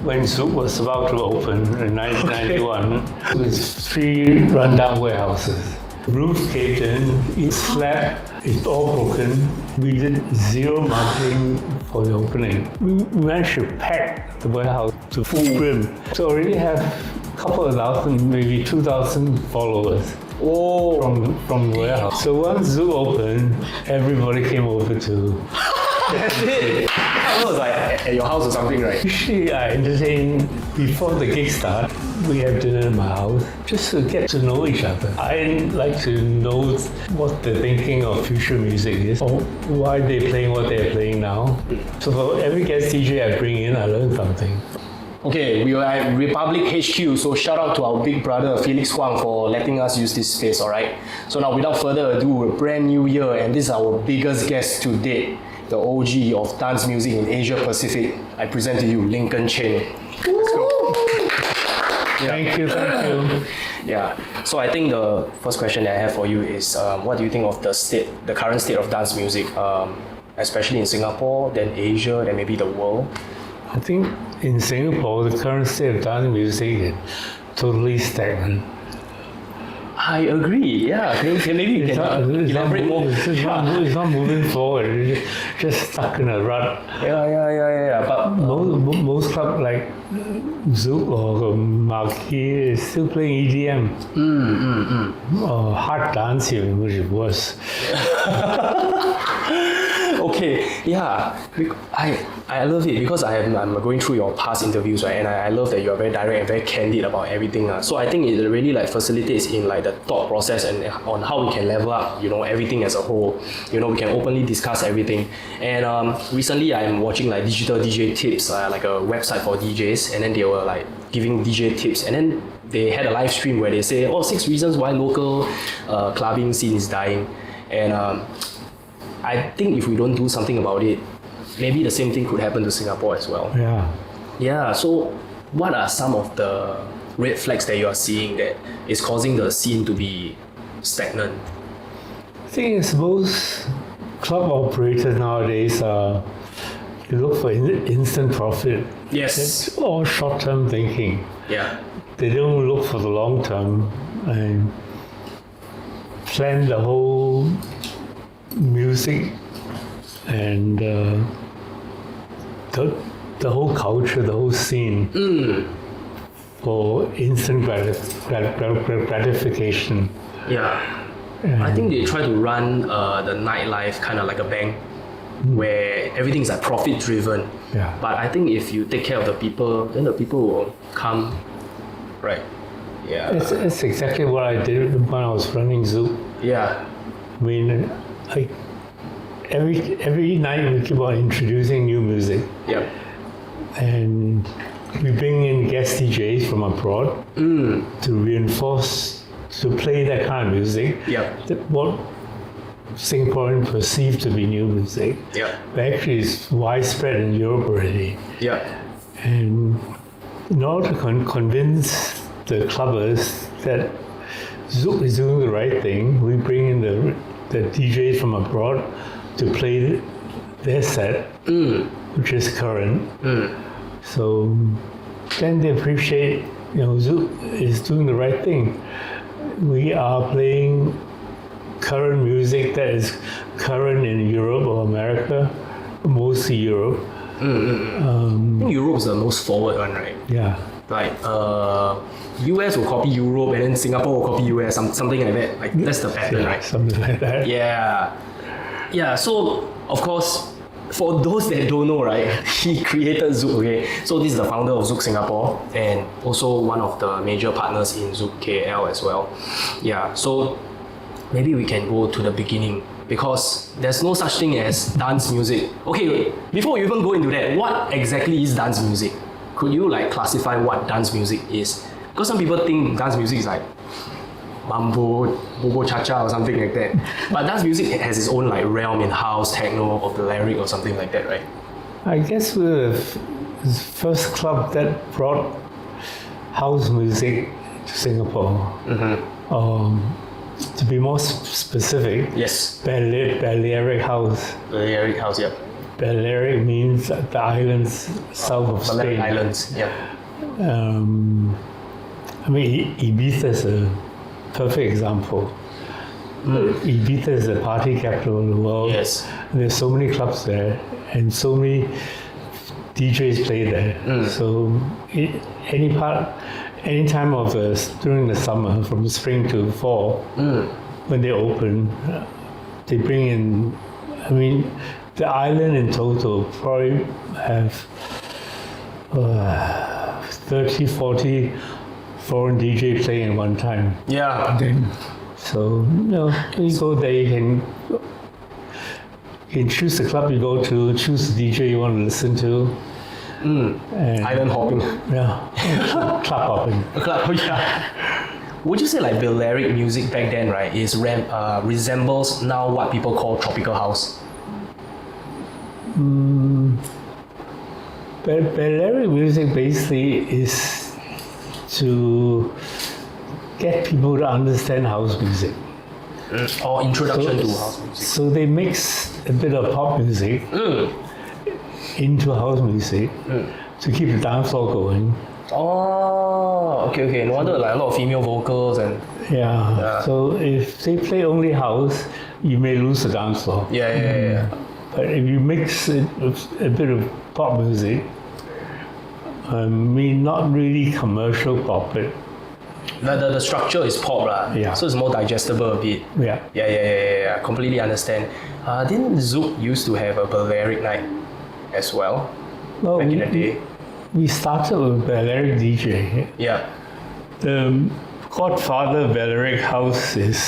When Zouk was about to open in 1991, it was 3 rundown warehouses. Roof caved in, each slab is all broken. We did 0 marketing for the opening. We managed to pack the warehouse to full brim. So already have a couple of thousand, maybe 2,000 followers. From the warehouse. So once Zouk opened, everybody came over to. That's it. I was like at your house or something, right? Usually I entertain before the gig start. We have dinner in my house just to get to know each other. I like to know what the thinking of future music is, or why they're playing what they're playing now. So for every guest DJ I bring in, I learn something. Okay, we are at Republic HQ, so shout out to our big brother Felix Huang for letting us use this space, alright? So now without further ado, a brand new year, and this is our biggest guest to date, the OG of dance music in Asia Pacific. I present to you Lincoln Cheng. Let's go. Thank you. Yeah, so I think the first question that I have for you is what do you think of the current state of dance music, especially in Singapore, then Asia, then maybe the world? I think in Singapore, the current state of dance music is totally stagnant. I agree, yeah. Maybe you can elaborate more. It's not moving forward, it's just stuck in a rut. Yeah. But most clubs like Zouk or Marquee is still playing EDM. Or hard dancing, which is worse. Okay, yeah, I love it because I'm going through your past interviews, right, and I love that you're very direct and very candid about everything. So I think it really like facilitates in like the thought process and on how we can level up, everything as a whole. We can openly discuss everything. And recently I'm watching like digital DJ tips, like a website for DJs, and then they were like giving DJ tips, and then they had a live stream where they say, 6 reasons why local clubbing scene is dying. And I think if we don't do something about it, maybe the same thing could happen to Singapore as well. Yeah, so what are some of the red flags that you are seeing that is causing the scene to be stagnant? I think it's most club operators nowadays they look for instant profit. Yes. It's all short-term thinking. Yeah. They don't look for the long term and plan the whole music and the whole culture, the whole scene for instant gratification. Yeah. I think they try to run the nightlife kind of like a bank where everything is like profit driven. Yeah. But I think if you take care of the people, then the people will come, right? Yeah. It's exactly what I did when I was running Zouk. Yeah. I mean, every night we keep on introducing new music. Yep. And we bring in guest DJs from abroad to reinforce, to play that kind of music. Yep. What Singaporeans perceive to be new music. Yep. But actually it's widespread in Europe already. Yep. And in order to convince the clubbers that Zouk is doing the right thing, we bring in the DJs from abroad to play their set, which is current. So then they appreciate, Zouk is doing the right thing. We are playing current music that is current in Europe or America, mostly Europe. I think Europe is the most forward one, right? Yeah. Like US will copy Europe and then Singapore will copy US, something like that. Like that's the pattern, right? Something like that. Yeah, so of course, for those that don't know, right, he created Zouk, okay? So this is the founder of Zouk Singapore and also one of the major partners in Zouk KL as well. Yeah, so maybe we can go to the beginning because there's no such thing as dance music. Okay, before we even go into that, what exactly is dance music? Could you like classify what dance music is? Because some people think dance music is like mambo, bobo cha-cha or something like that. But dance music has its own like realm in house, techno, or balearic or something like that, right? I guess we're the first club that brought house music to Singapore. To be more specific, Yes. Balearic house. Balearic house, yeah. Balearic means the islands south of Balearic Spain. Islands. Yeah. I mean, Ibiza is a perfect example. Ibiza is the party capital of the world. Yes. There's so many clubs there, and so many DJs play there. So any time of during the summer, from spring to fall, when they open, they bring in. I mean, the island in total probably have 30, 40 foreign DJ playing at one time. Yeah. So, you go there, you can choose the club you go to, choose the DJ you want to listen to. And, Island hopping. yeah, club hopping. Club, yeah. Would you say like Balearic music back then, right, resembles now what people call tropical house? Balearic music basically is to get people to understand house music. Or introduction to house music. So they mix a bit of pop music into house music to keep the dance floor going. Oh, okay. No wonder like a lot of female vocals and Yeah. So if they play only house, you may lose the dance floor. yeah. But if you mix it with a bit of pop music, not really commercial pop, but The structure is pop, lah. Yeah. So it's more digestible a bit. yeah. Yeah. Completely understand. Didn't Zouk used to have a Balearic night as well Well, back in the day? we started with Balearic DJ. Yeah. The godfather of Balearic house is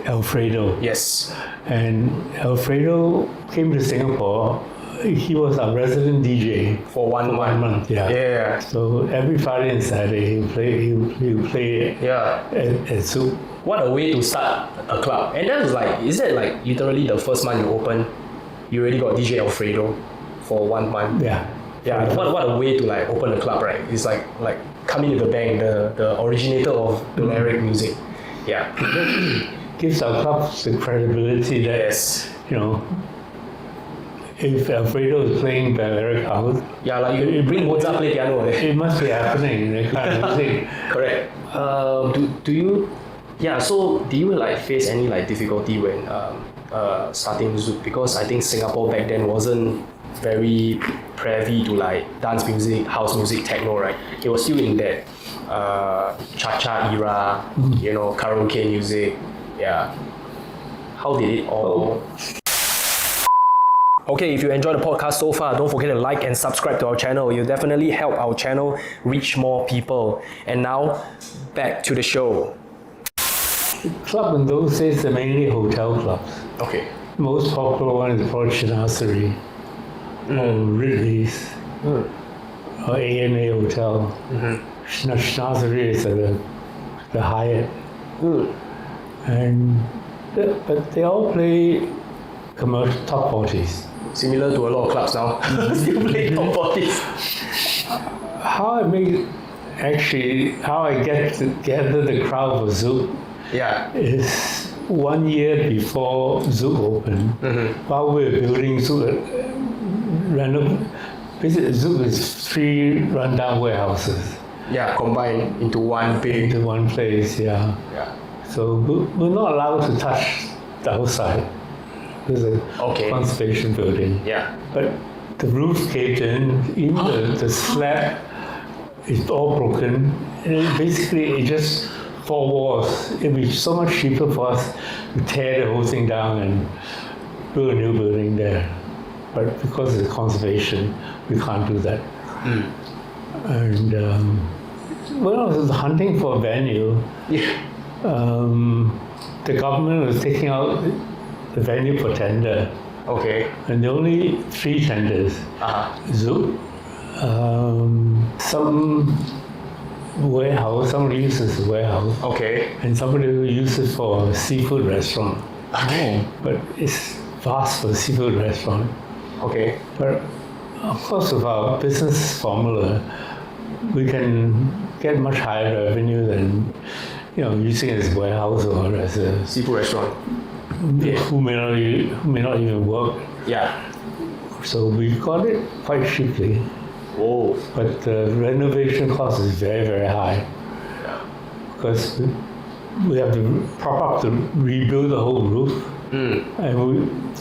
Alfredo. Yes. And Alfredo came to Singapore. He was our resident DJ For 1 month. 1 month. Yeah. Yeah. So every Friday and Saturday he would play Yeah. at Zouk. What a way to start a club. And that was like, is that like literally the first month you open, you already got DJ Alfredo for 1 month? Yeah. Yeah, what a way to like open a club, right? It's like coming to the bang, the originator of Balearic music. Yeah. Gives our clubs the credibility that, Yes. if Alfredo is playing Balearic house, Yeah, like you bring Mozart play piano. it must be happening, that kind of thing. Correct. Do you? Yeah. So do you like face any like difficulty when starting Zouk? Because I think Singapore back then wasn't very privy to like dance music, house music, techno, right? It was still in that cha-cha era, karaoke music. Yeah. How did it all? Okay, if you enjoyed the podcast so far, don't forget to like and subscribe to our channel. You'll definitely help our channel reach more people. And now, back to the show. Club in those days are mainly hotel clubs. Okay. Most popular one is probably Chanassery or Ridley's or ANA Hotel. Chanassery is the Hyatt. But they all play commercial top 40s. Similar to a lot of clubs now. Still play top 40s. How I get to gather the crowd for Zouk Yeah. is 1 year before Zouk opened, while we were building Zouk, basically Zouk is 3 rundown warehouses Yeah, combined into one big. into one place, yeah. Yeah. So we're not allowed to touch the outside. There's a Okay. conservation building. Yeah. But the roof caved in, even the slab is all broken. And basically, it just 4 walls. It'd be so much cheaper for us to tear the whole thing down and build a new building there. But because of the conservation, we can't do that. And when I was hunting for a venue, the government was taking out the venue for tender. Okay. And there were only 3 tenders. Zouk, some warehouse, somebody uses the warehouse, Okay. and somebody who uses it for a seafood restaurant. But it's vast for a seafood restaurant. Okay. But of course, with our business formula, we can get much higher revenue than using it as a warehouse or as a Seafood restaurant. who may not even work. Yeah. So we got it quite cheaply, Oh. but the renovation cost is very, very high because we have to rebuild the whole roof. And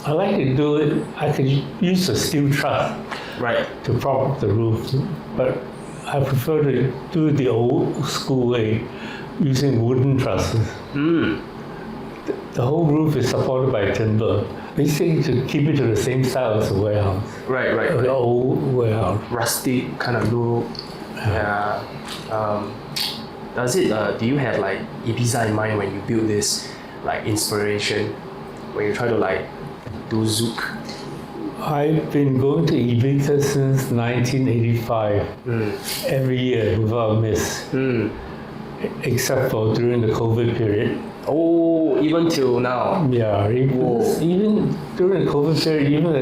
I like to do it, I could use a steel truss Right. to prop up the roof, but I prefer to do it the old school way, using wooden trusses. The whole roof is supported by timber, basically to keep it to the same style as the warehouse, Right. the old warehouse. Rustic kind of look. Yeah. Does it? Do you have like Ibiza in mind when you build this, like inspiration, when you try to like do Zouk? I've been going to Ibiza since 1985, every year without miss, except for during the COVID period. Oh, even till now. Yeah, even during the COVID period, even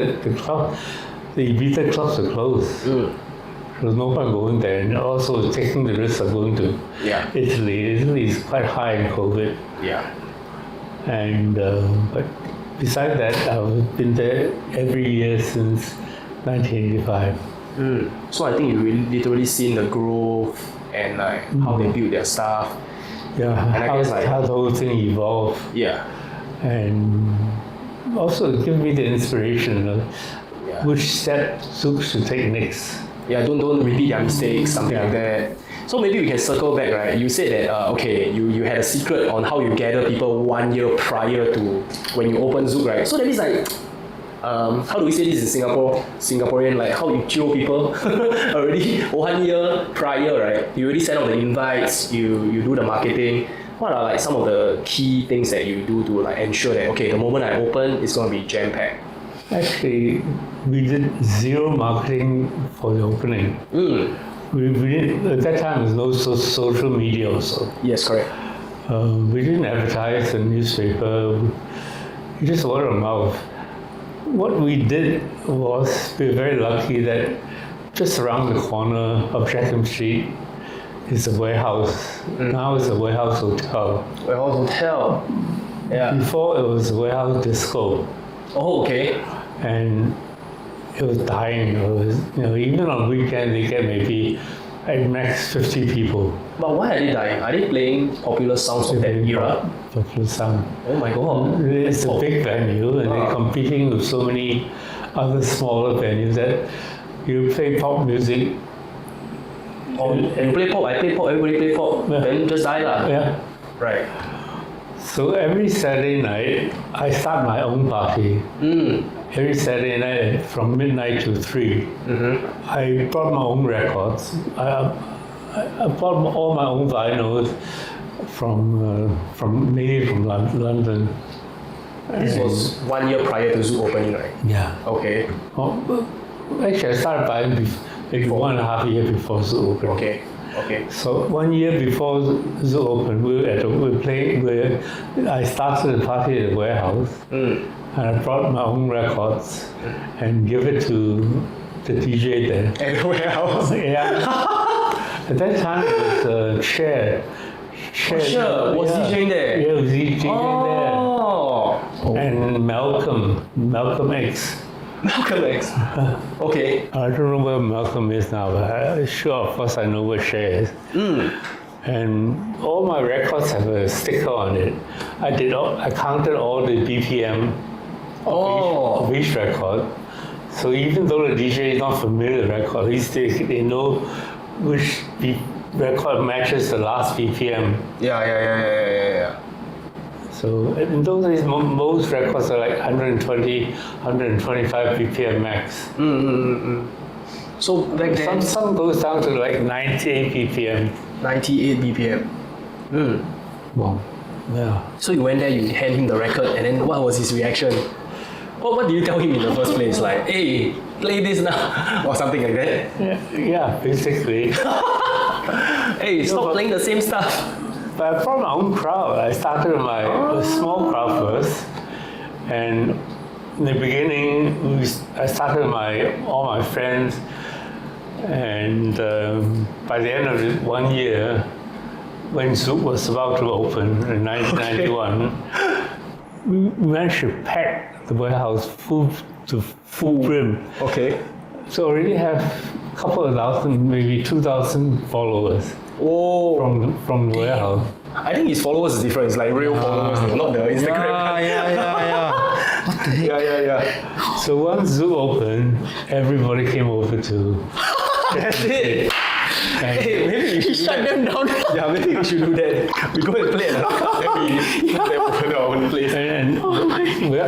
the Ibiza clubs are closed. There was no point going there, and also taking the risk of going to Yeah. Italy. Italy is quite high in COVID, Yeah. and but besides that, I've been there every year since 1985. So I think you really literally seen the growth and like how they build their stuff. Yeah, I guess how the whole thing evolved, Yeah. and also it gives me the inspiration of Yeah. which step Zouk should take next. Yeah, don't repeat their mistakes, something Yeah. like that. So maybe we can circle back, right? You said that okay, you had a secret on how you gather people 1 year prior to when you open Zouk, right? So that means like, how do we say this in Singapore? Singaporean, like how you chill people already 1 year prior, right? You already send out the invites, you do the marketing. What are like some of the key things that you do to like ensure that okay, the moment I open, it's gonna be jam packed? Actually, we did zero marketing for the opening. We didn't, at that time, there was no social media also. Yes, correct. We didn't advertise in newspaper. We just word of mouth. What we did was, we were very lucky that just around the corner of Jiak Kim Street is a warehouse. Now it's a warehouse hotel. Warehouse hotel. Yeah. Before it was a warehouse disco. Oh, okay. And it was dying. It was, even on weekend they get maybe at max 50 people. But why are they dying? Are they playing popular sounds of that era? Popular sound. Oh my god. It's a big venue, and they're Wow. competing with so many other smaller venues that you play pop music. Oh, you play pop, I play pop, everybody play pop, Yeah. then just die lah. Yeah. Right. So every Saturday night, I start my own party. Every Saturday night from midnight to 3. I brought my own records. I bought all my own vinyls mainly from London. This was 1 year prior to Zouk opening, right? Yeah. Okay. Actually, I started buying maybe 1.5 years before Zouk opened. Okay. Okay. So 1 year before Zouk opened, I started the party at the warehouse, and I brought my own records and give it to the DJ there. At the warehouse. Yeah. At that time, it was Cheng. Sure. Was DJing there? Yeah, was DJing there. Oh. And Malcolm X. Malcolm X. Okay. I don't know where Malcolm is now, but of course, I know where Cheng is. And all my records have a sticker on it. I counted all the BPM of each record. So even though the DJ is not familiar with the record, at least they know which record matches the last BPM. Yeah. So in those days, most records are like 120, 125 BPM max. So back then, Some goes down to like 98 BPM. 98 BPM. Wow. Yeah. So you went there, you hand him the record, and then what was his reaction? What did you tell him in the first place? Like, hey, play this now, or something like that. Yeah, basically. Hey, stop playing the same stuff. But I brought my own crowd. I started with a small crowd first, and in the beginning, I started with all my friends, and by the end of 1 year, when Zouk was about to open in 1991, we managed to pack the warehouse full to full brim. Okay. So already have a couple of thousand, maybe 2,000 followers Oh, from the warehouse. I think his followers is different. It's like real followers, not the Instagram. Yeah. What the heck? Yeah. So once Zouk opened, everybody came over to. That's it. And Hey, maybe you should Shut them down. Yeah, maybe we should do that. We go and play at then we open our own place. and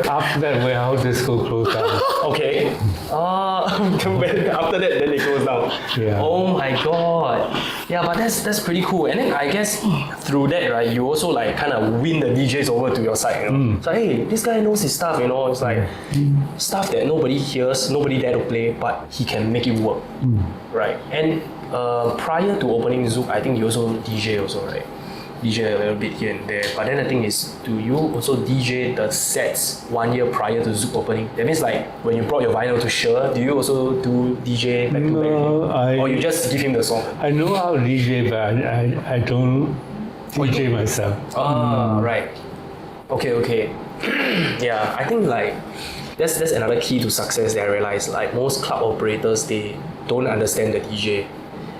after that, warehouse just go closed down. Okay. After that, then they close down. Yeah. Oh my god. Yeah, but that's pretty cool. And then I guess through that, right, you also like kind of win the DJs over to your side. You know? So hey, this guy knows his stuff. You know, it's like stuff that nobody hears, nobody dare to play, but he can make it work. Right. And prior to opening Zouk, I think you also DJ also, right? DJ a little bit here and there. But then the thing is, do you also DJ the sets 1 year prior to Zouk opening? That means like when you brought your vinyl to Sher, do you also do DJ back to back? Or you just give him the song? I know how to DJ, but I don't DJ myself. Ah, right. Okay. Yeah, I think like that's another key to success that I realized. Like most club operators, they don't understand the DJ.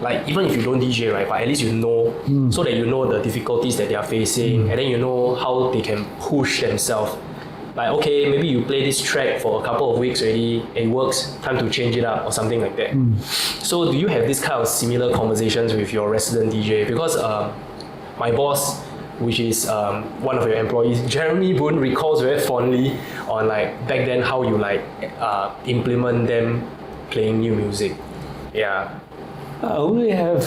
Like even if you don't DJ, right, but at least you know, so that you know the difficulties that they are facing, and then you know how they can push themselves. Like okay, maybe you play this track for a couple of weeks already, it works, time to change it up or something like that. So do you have this kind of similar conversations with your resident DJ? Because my boss, which is one of your employees, Jeremy Boone, recalls very fondly on like back then how you like implement them playing new music. Yeah. I only have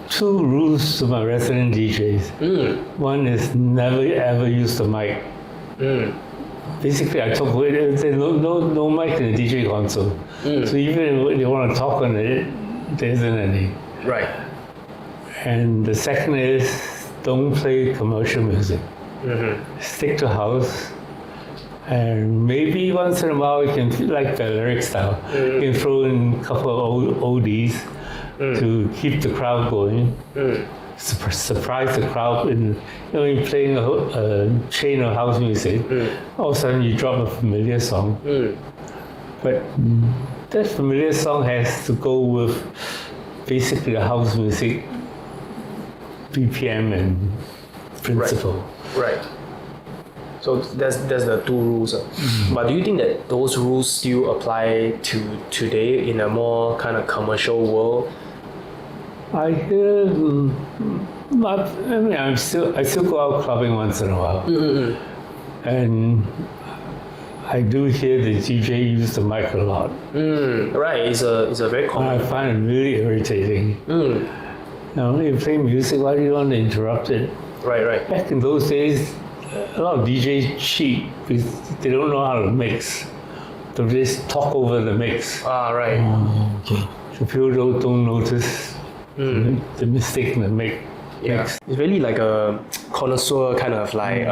2 rules to my resident DJs. One is never ever use the mic. Basically, I took away there's no mic in the DJ console. So even if they want to talk on it, there isn't any. Right. And the second is don't play commercial music. Stick to house. And maybe once in a while you can, like the lyric style, you can throw in a couple of oldies to keep the crowd going. Surprise the crowd in, you're playing a chain of house music. All of a sudden you drop a familiar song. But that familiar song has to go with basically the house music BPM and principle. Right. So that's the 2 rules. But do you think that those rules still apply to today in a more kind of commercial world? I hear, I still go out clubbing once in a while, and I do hear the DJ use the mic a lot. Right, it's a very common. I find it really irritating. Now, you play music, why do you want to interrupt it? Right. Back in those days, a lot of DJs cheat because they don't know how to mix. They just talk over the mix. Right. Okay. So people don't notice the mistake in the mix. It's really like a connoisseur kind of like,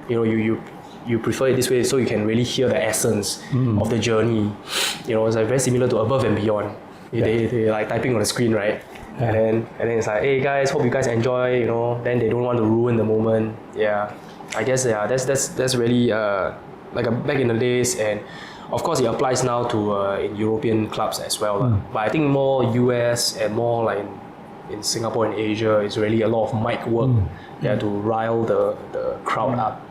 you prefer it this way so you can really hear the essence of the journey. It's like very similar to Above and Beyond. They like typing on the screen, right? Yeah. And then it's like, hey guys, hope you guys enjoy, then they don't want to ruin the moment. Yeah. I guess that's really back in the days, and of course it applies now to in European clubs as well. But I think more US and more like in Singapore and Asia, it's really a lot of mic work to rile the crowd up.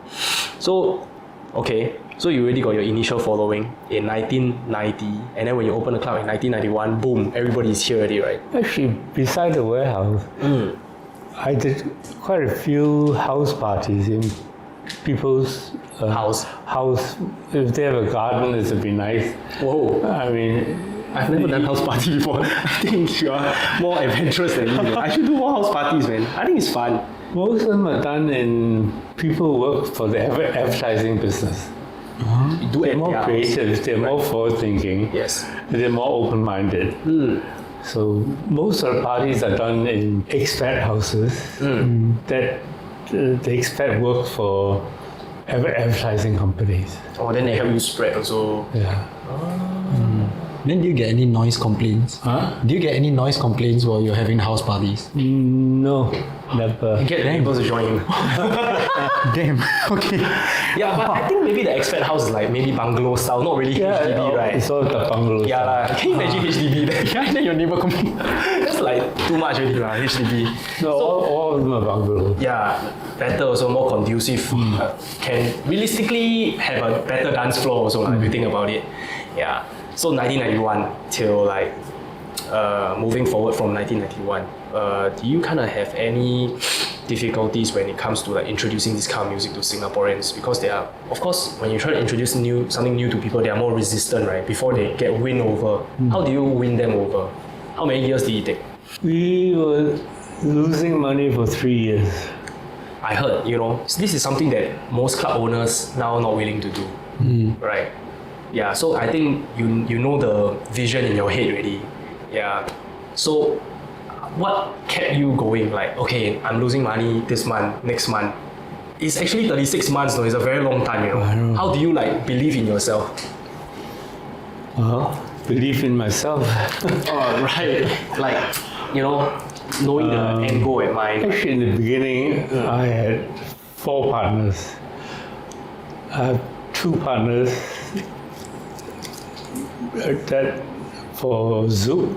So, okay, so you already got your initial following in 1990, and then when you open the club in 1991, boom, everybody's here already, right? Actually, beside the warehouse, I did quite a few house parties in people's House. If they have a garden, it would be nice. Whoa. I mean, I've never done house party before. I think you are more adventurous than me. I should do more house parties, man. I think it's fun. most of them are done in people who work for the advertising business. They're more creative, they're more forward-thinking, Yes. they're more open-minded. So most of the parties are done in expat houses that the expat work for advertising companies. Oh, then they help you spread also. Yeah. Then do you get any noise complaints? Huh? Do you get any noise complaints while you're having house parties? No, never. Get the neighbors to join in. Damn. Okay. Yeah, but I think maybe the expat house is like maybe bungalow style, not really HDB, right? It's all the bungalows. Yeah, lah. Can you imagine HDB then? Yeah, then your neighbor complain. That's like too much already, lah, HDB. No, all of them are bungalows. Yeah, better also, more conducive. Can realistically have a better dance floor also, if you think about it. Yeah. So 1991 till like moving forward from 1991, do you kind of have any difficulties when it comes to like introducing this kind of music to Singaporeans? Because they are, of course, when you try to introduce something new to people, they are more resistant, right? Before they get win over. How do you win them over? How many years did it take? We were losing money for 3 years. I heard, this is something that most club owners now are not willing to do, right? Yeah, so I think you know the vision in your head already. Yeah. So what kept you going? Like, okay, I'm losing money this month, next month. It's actually 36 months though, it's a very long time, I know. How do you like believe in yourself? Well, believe in myself. Oh, right. Like, knowing the end goal in mind. Actually, in the beginning, I had 4 partners. I have 2 partners that for Zouk,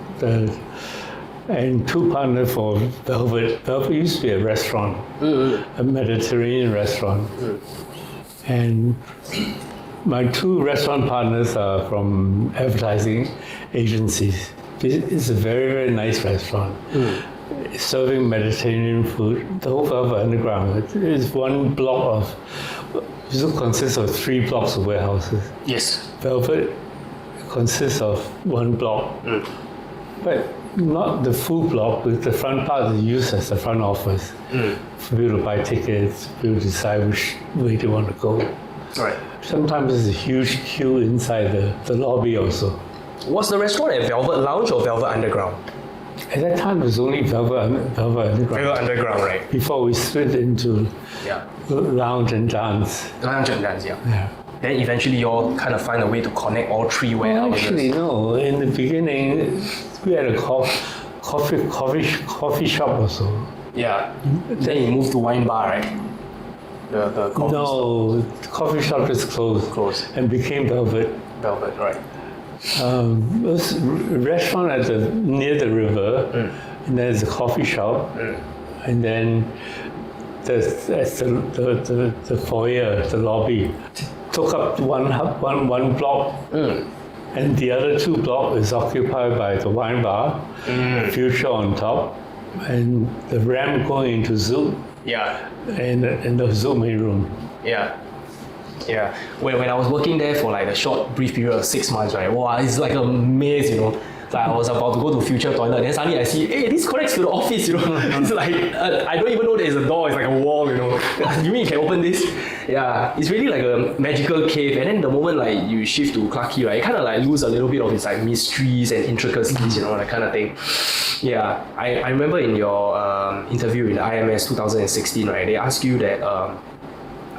and 2 partners for Velvet. Velvet used to be a restaurant, a Mediterranean restaurant. And my 2 restaurant partners are from advertising agencies. It's a very, very nice restaurant. Serving Mediterranean food. The whole Velvet Underground is one block of, Zouk consists of 3 blocks of warehouses. Yes. Velvet consists of 1 block, but not the full block, because the front part is used as the front office for people to buy tickets, people to decide which way they want to go. Right. Sometimes there's a huge queue inside the lobby also. Was the restaurant at Velvet Lounge or Velvet Underground? At that time, it was only Velvet Underground. Velvet Underground, right? Before we split into Yeah. lounge and dance. Lounge and dance, yeah. Yeah. Then eventually you all kind of find a way to connect all 3 Well, warehouses. actually, no. In the beginning, we had a coffee shop also. Yeah. Then you moved to wine bar, right? The coffee No, the coffee shop just closed. Closed. And became Velvet. Velvet, right? It was a restaurant near the river, and there's a coffee shop, and then there's the foyer, the lobby. Took up one block, and the other 2 blocks is occupied by the wine bar, Future on top, and the ramp going into Zouk, Yeah. and the Zouk main room. Yeah. Yeah. When I was working there for like a short, brief period of 6 months, right? Wow, it's like a maze, Like I was about to go to future toilet, then suddenly I see, hey, this connects to the office, It's like, I don't even know there's a door, it's like a wall, You mean you can open this? Yeah, it's really like a magical cave. And then the moment like you shift to Clarke Quay, right, it kind of like lose a little bit of its like mysteries and intricacies, that kind of thing. Yeah, I remember in your interview in the IMS 2016, right, they asked you that,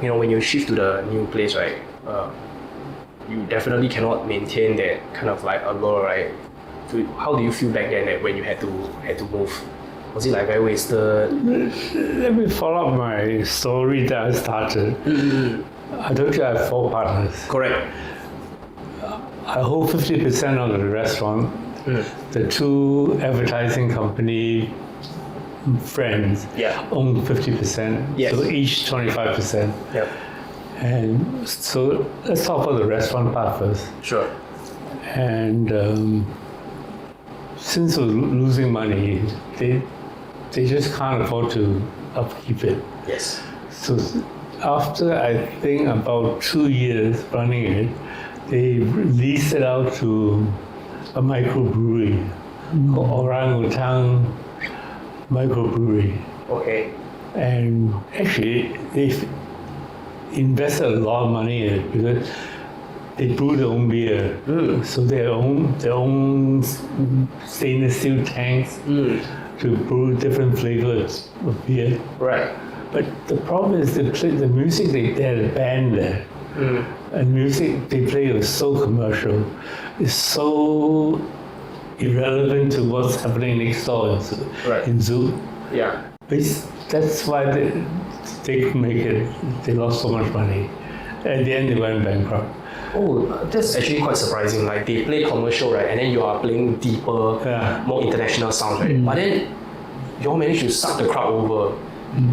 when you shift to the new place, right, you definitely cannot maintain that kind of like allure, right? So how do you feel back then when you had to move? Was it like very wasted? Let me follow up my story that I started. I told you I have 4 partners. Correct. I hold 50% of the restaurant. The 2 advertising company friends own 50%. Yes. So each 25%. Yep. And so let's talk about the restaurant part first. Sure. And since we're losing money, they just can't afford to upkeep it. Yes. So after I think about 2 years running it, they leased it out to a microbrewery called Orangutan Microbrewery. Okay. And actually, they've invested a lot of money in it because they brew their own beer. So their own stainless steel tanks to brew different flavors of beer. Right. But the problem is the music they had a band there. And music they play was so commercial. It's so irrelevant to what's happening next door Right. in Zouk. Yeah. That's why they could make it. They lost so much money. At the end, they went bankrupt. Oh, that's actually quite surprising. Like they play commercial, right? And then you are playing deeper, Yeah. more international sounds, right? But then you all managed to suck the crowd over.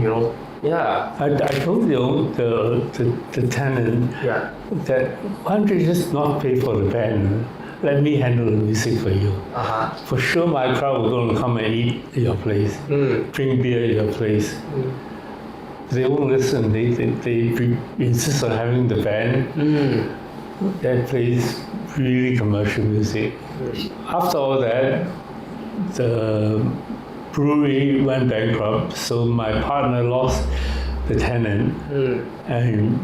You know? Yeah. I told the tenant Yeah. that why don't you just not pay for the band? Let me handle the music for you. Uh-huh. For sure, my crowd will going to come and eat at your place, drink beer at your place. They won't listen. They insist on having the band that plays really commercial music. After all that, the brewery went bankrupt, so my partner lost the tenant, and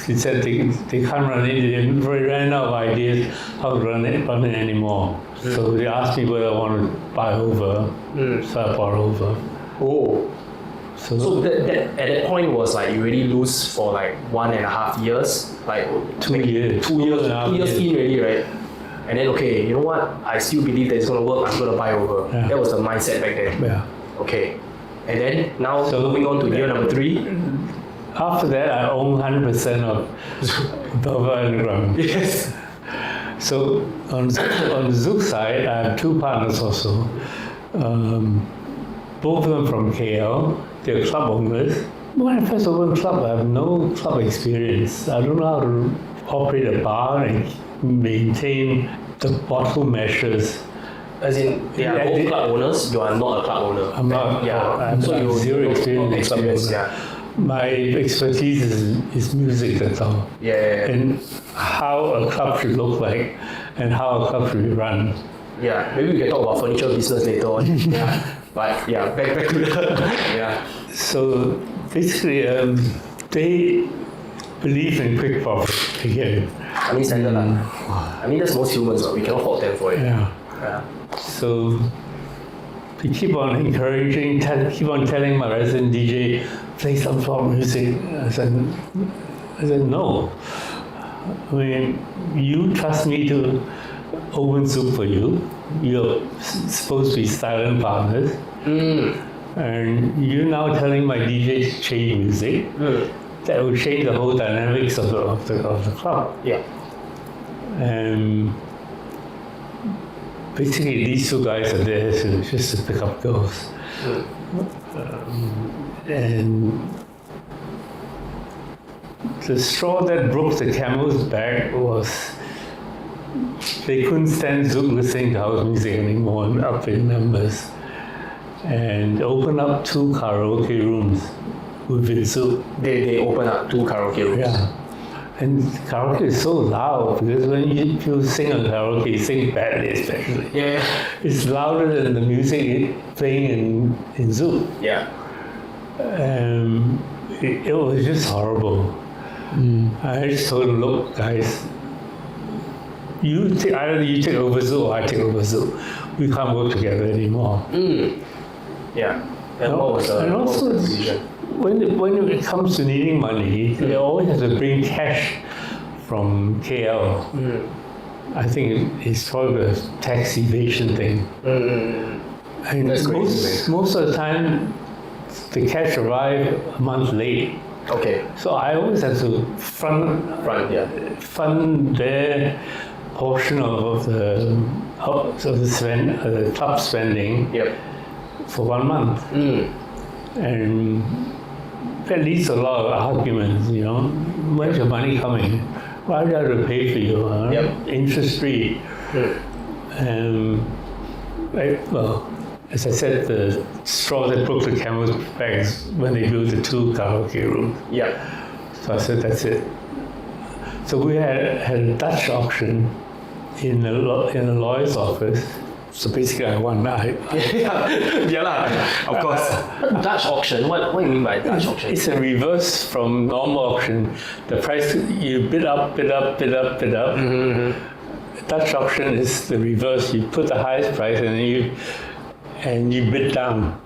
he said they can't run it. They ran out of ideas how to run it anymore. So they asked me whether I want to buy over, so I bought over. Oh. So, So that at that point was like you really lose for like 1.5 years, like 2 years. 2 years, 2.5 2 years years. in already, right? And then okay, you know what? I still believe that it's gonna work. I'm gonna buy over. Yeah. That was the mindset back then. yeah. Okay, and then now So- moving on to year number 3. After that, I own 100% of Belvoir Underground. Yes. So on the Zouk side, I have 2 partners also. Both of them from KL. They're club owners. When I first opened a club, I have no club experience. I don't know how to operate a bar and maintain the bottle measures. As in, they are Yeah, both they- club owners. You are not a club owner. I'm not. Yeah. So you zero experience. No experience. in club owner. Yeah. My expertise is music. That's all. Yeah. And how a club should look like, and how a club should be run. Yeah. Maybe we can talk about furniture business later on. Yeah. But yeah, back to the yeah. So basically, they believe in quick profit again. I mean standard lah. I mean that's most humans. We cannot fault them for it. Yeah. Yeah. So we keep on encouraging, keep on telling my resident DJ, play some pop music. I said no. I mean, you trust me to open Zouk for you. You're supposed to be silent partners. And you're now telling my DJ to change music. That will change the whole dynamics of the club. Yeah. And basically, these 2 guys are there just to pick up girls. And the straw that broke the camel's back was they couldn't stand Zouk listening to house music anymore and up in numbers. And opened up 2 karaoke rooms within Zouk. They open up 2 karaoke rooms. Yeah. And karaoke is so loud because when you sing a karaoke, you sing badly especially. Yeah. It's louder than the music playing in Zouk. Yeah. It was just horrible. I just told them, look, guys, either you take over Zouk or I take over Zouk. We can't work together anymore. Yeah. And what was And the also, decision? when it comes to needing money, they always have to bring cash from KL. I think it's probably a tax evasion thing. And That's crazy, most of the time, the cash arrive a month late. Okay. So I always have to fund Yeah. their portion of the club spending Yep. for 1 month. And that leads to a lot of arguments, you know. Where's your money coming? Why do I have to pay for you? Huh? Yep. Interest free. Well, as I said, the straw that broke the camel's back is when they built the 2 karaoke rooms. Yeah. So I said, that's it. So we had a Dutch auction in a lawyer's office. So basically, I won. Yeah lah. Of course. Dutch auction. What do you mean by Dutch auction? It's a reverse from normal auction. The price, you bid up. Dutch auction is the reverse. You put the highest price and you bid down.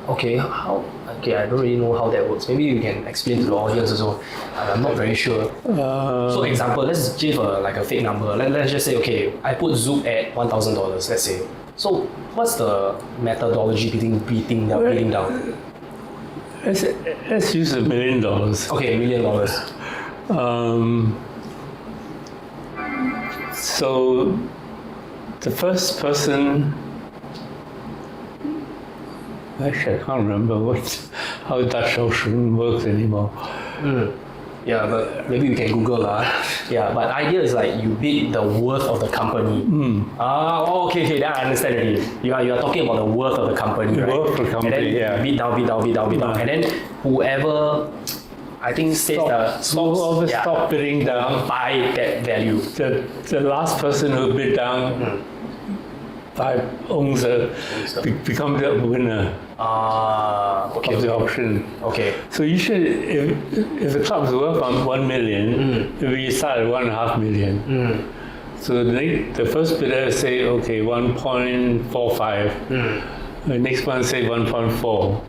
Okay, how? Okay, I don't really know how that works. Maybe you can explain to the audience also. I'm not very sure. So, example, let's give a fake number. Let's just say, okay, I put Zouk at $1,000. Let's say. So, what's the methodology beating down? Let's use $1 million. Okay, $1 million. So the first person, actually I can't remember how Dutch Ocean works anymore. Yeah, but maybe we can Google Yeah, but idea is like you bid the worth of the company. Okay, then I understand already. You are talking about the worth of the company, right? Worth of the company, and then yeah. Bid down, and then whoever I think says Whoever stop bidding down, buy that value. the last person who bid down becomes the winner Okay. of the auction. Okay. So you should, if the club's worth on 1 million, we start at 1.5 million. So the first bidder say, okay, 1.45. The next one say 1.4.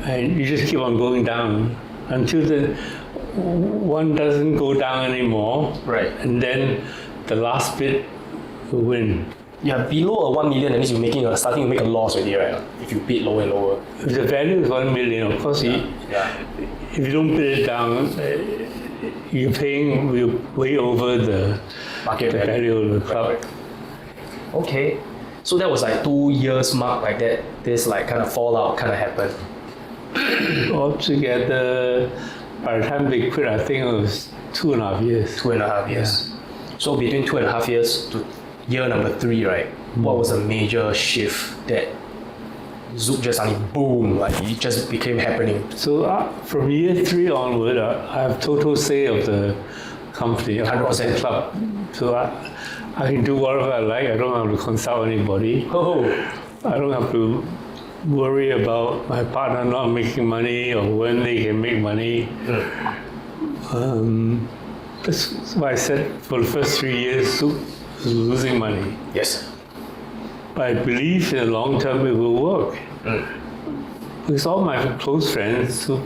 And you just keep on going down until the one doesn't go down anymore. Right. And then the last bid will win. Yeah, below a 1 million, that means you're starting to make a loss already, right? If you bid lower and lower. If the value is 1 million, of course, if you don't bid it down, you're paying way over the Market value of the club. Right. Okay. So that was like 2 years mark like that. This like kind of fallout kind of happened. Altogether, by the time they quit, I think it was 2.5 years. 2.5 years. So between 2.5 years to year number 3, right? What was the major shift that Zouk just suddenly boom, like it just became happening? So from year 3 onward, I have total say of the company, of 100%. the club. So I can do whatever I like. I don't have to consult anybody. Oh, I don't have to worry about my partner not making money or when they can make money. That's why I said for the first 3 years, Zouk was losing money. yes. But I believe in the long term it will work. Because all my close friends who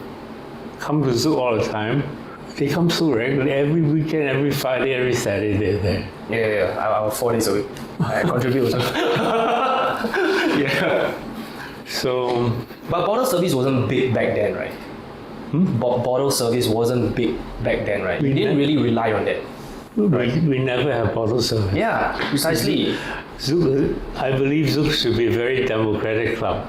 come to Zouk all the time, they come so regularly, every weekend, every Friday, every Saturday they're there. Yeah. I was 4 days a week. I contribute. Yeah. So, But bottle service wasn't big back then, right? Bottle service wasn't big back then, right? You didn't really rely on that. we never have bottle service. Yeah, precisely. Zouk, I believe Zouk should be a very democratic club.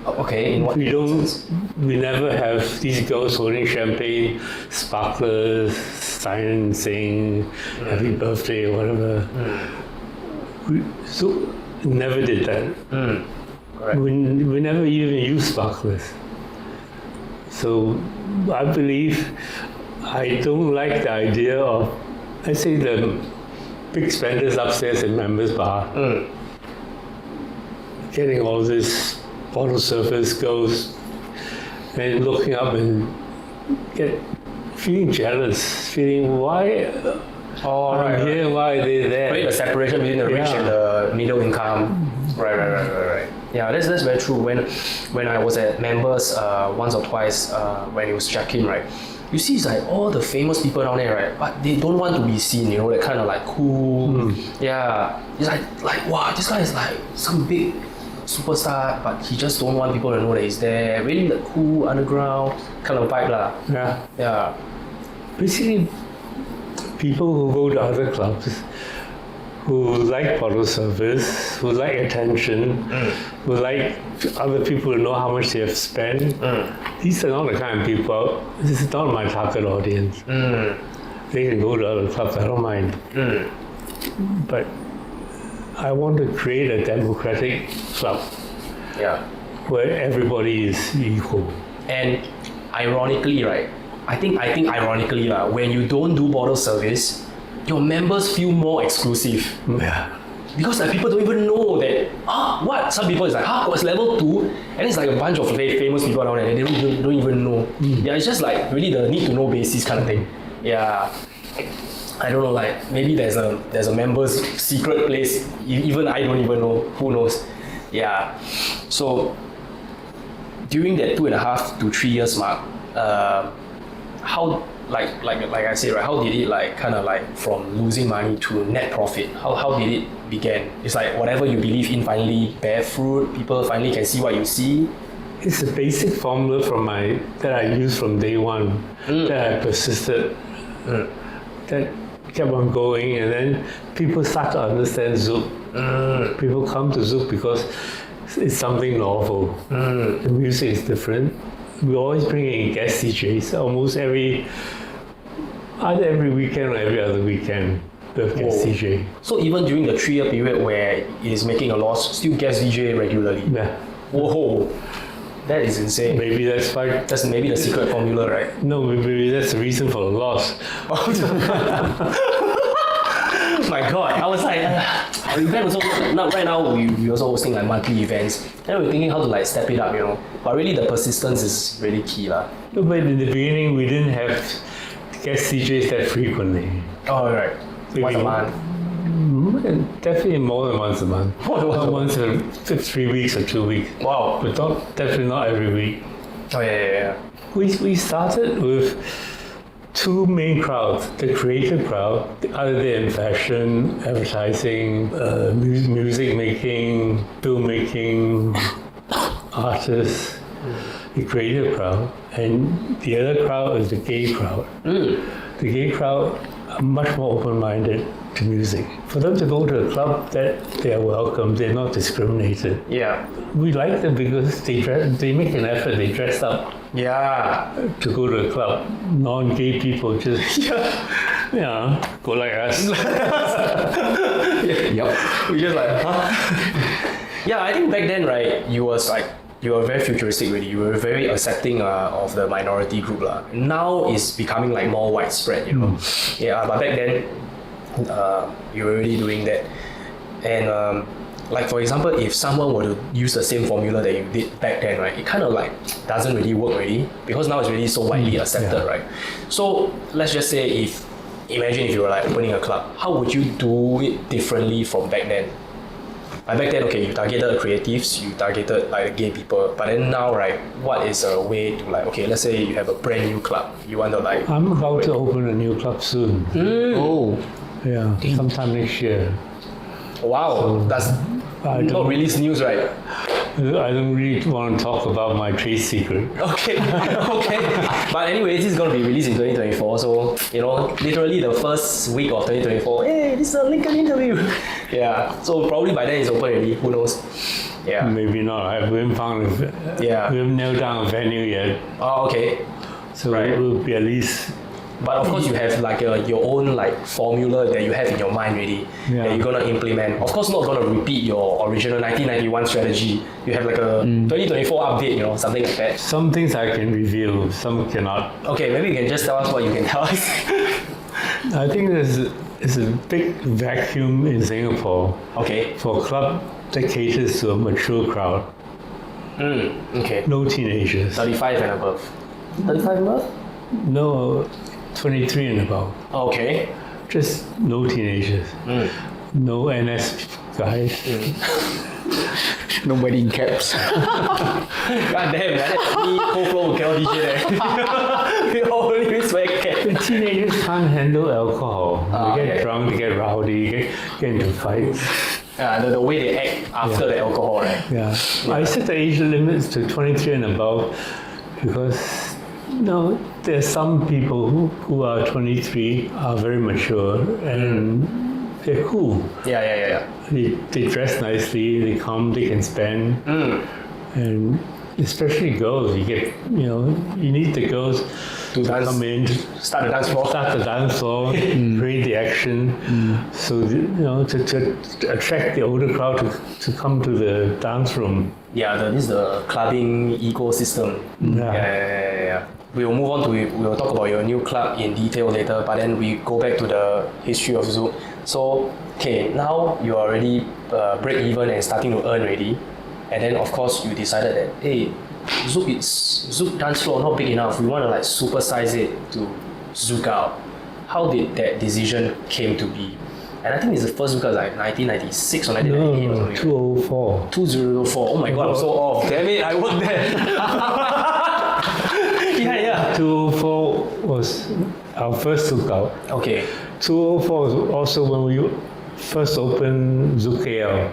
Okay, in what sense? We never have these girls holding champagne, sparklers, sign saying happy birthday or whatever. Zouk never did that. Correct. We never even used sparklers. So I believe I don't like the idea of, let's say, the big spenders upstairs in members bar getting all this bottle service girls and looking up and feeling jealous, feeling why I'm here, why are they there? Right, the separation between the rich and the middle income. Right. Yeah, that's very true. When I was at members once or twice when it was Jiak Kim, right? You see, it's like all the famous people down there, right? But they don't want to be seen, you know, that kind of like cool. Yeah, it's like wow, this guy is like some big superstar, but he just don't want people to know that he's there. Really the cool underground kind of vibe lah. Yeah. Basically, people who go to other clubs, who like bottle service, who like attention, who like other people to know how much they have spent. These are not the kind of people, this is not my target audience. They can go to other clubs, I don't mind. But I want to create a democratic club where everybody is equal. And ironically, right, I think ironically, when you don't do bottle service, your members feel more exclusive. Yeah. Because like people don't even know that, what? Some people is like, what's level 2? And it's like a bunch of famous people down there, and they don't even know. Yeah, it's just like really the need to know basis kind of thing. Yeah. I don't know, like maybe there's a member's secret place, even I don't even know, who knows. Yeah. So during that 2.5 to 3 years mark, how like I said, right? How did it like kind of like from losing money to net profit? How did it begin? It's like whatever you believe in finally bear fruit. People finally can see what you see. It's a basic formula that I used from day one, that I persisted, that kept on going, and then people start to understand Zouk. People come to Zouk because it's something novel. The music is different. We always bring in guest DJs, almost either every weekend or every other weekend. The guest DJ. So even during the 3 year period where it is making a loss, still guest DJ regularly. Yeah. Whoa. That is insane. Maybe that's why. That's maybe the secret formula, right? No, maybe that's the reason for the loss. My God, I was like, event also right now we also hosting like monthly events. Then we're thinking how to like step it up, you know. But really the persistence is really key, lah. No, but in the beginning we didn't have guest DJs that frequently. Oh right, once a month. Definitely more than once a month. Not once every 3 weeks or 2 weeks. Wow. But definitely not every week. Oh yeah. We started with two main crowds: the creative crowd, either they're in fashion, advertising, music making, filmmaking, artists. The creative crowd, and the other crowd is the gay crowd. The gay crowd are much more open-minded to music. For them to go to a club, that they are welcome, they're not discriminated. Yeah. We like them because they make an effort, they dress up Yeah. to go to a club. Non-gay people just, go like us. Yep. We just like, huh? Yeah, I think back then, right, you were very futuristic already. You were very accepting of the minority group. Now it's becoming like more widespread, you know. Yeah, but back then, you were already doing that. And like for example, if someone were to use the same formula that you did back then, right, it kind of like doesn't really work already because now it's really so widely accepted, right? So let's just say imagine if you were like opening a club, how would you do it differently from back then? Back then, okay, you targeted creatives, you targeted like gay people, but then now, right, what is a way to like, okay, let's say you have a brand new club, you want to like... I'm about to open a new club soon. Oh. Yeah, sometime next year. Wow, that's not release news, right? I don't really want to talk about my trade secret. Okay. But anyways, this is going to be released in 2024, so, you know, literally the first week of 2024, hey, this is a Lincoln interview. Yeah, so probably by then it's open already, who knows? Yeah. Maybe not. I haven't found we haven't nailed down a venue yet. Oh, okay. So Right. it will be at least... But of course, you have like your own like formula that you have in your mind already that you're gonna implement. Of course, not gonna repeat your original 1991 strategy. You have like a 2024 update, you know, something like that. Some things I can reveal, some cannot. Okay, maybe you can just tell us what you can tell us. I think there's a big vacuum in Singapore Okay. for a club that caters to a mature crowd. Okay. No teenagers. 35 and above. 35 and above? No 23 and above. Okay. Just no teenagers. No NS guys. Nobody in caps. God damn, man. Me, whole floor cannot DJ there. We all only swear cat. The teenagers can't handle alcohol. They get okay. drunk, they get rowdy, get into fights. The way they act after the alcohol, right? Yeah. I set the age limits to 23 and above because there's some people who are 23 are very mature and they're cool. Yeah. They dress nicely, they come, they can spend. And especially girls, you need the girls to come in, Start the dance floor. create the action, so to attract the older crowd to come to the dance room. Yeah, this is the clubbing ecosystem. Yeah. We will move on to, we will talk about your new club in detail later, but then we go back to the history of Zouk. So, okay, now you are already break even and starting to earn already. And then of course you decided that, hey, Zouk dance floor not big enough. We want to like supersize it to ZoukOut. How did that decision came to be? And I think it's the first Zouk like 1996 or 1998 or No, something. 204. 2004. Oh my god, I'm so off. Damn it, I worked there. yeah. 204 was our first ZoukOut. Okay. 204 was also when we first opened ZoukOut.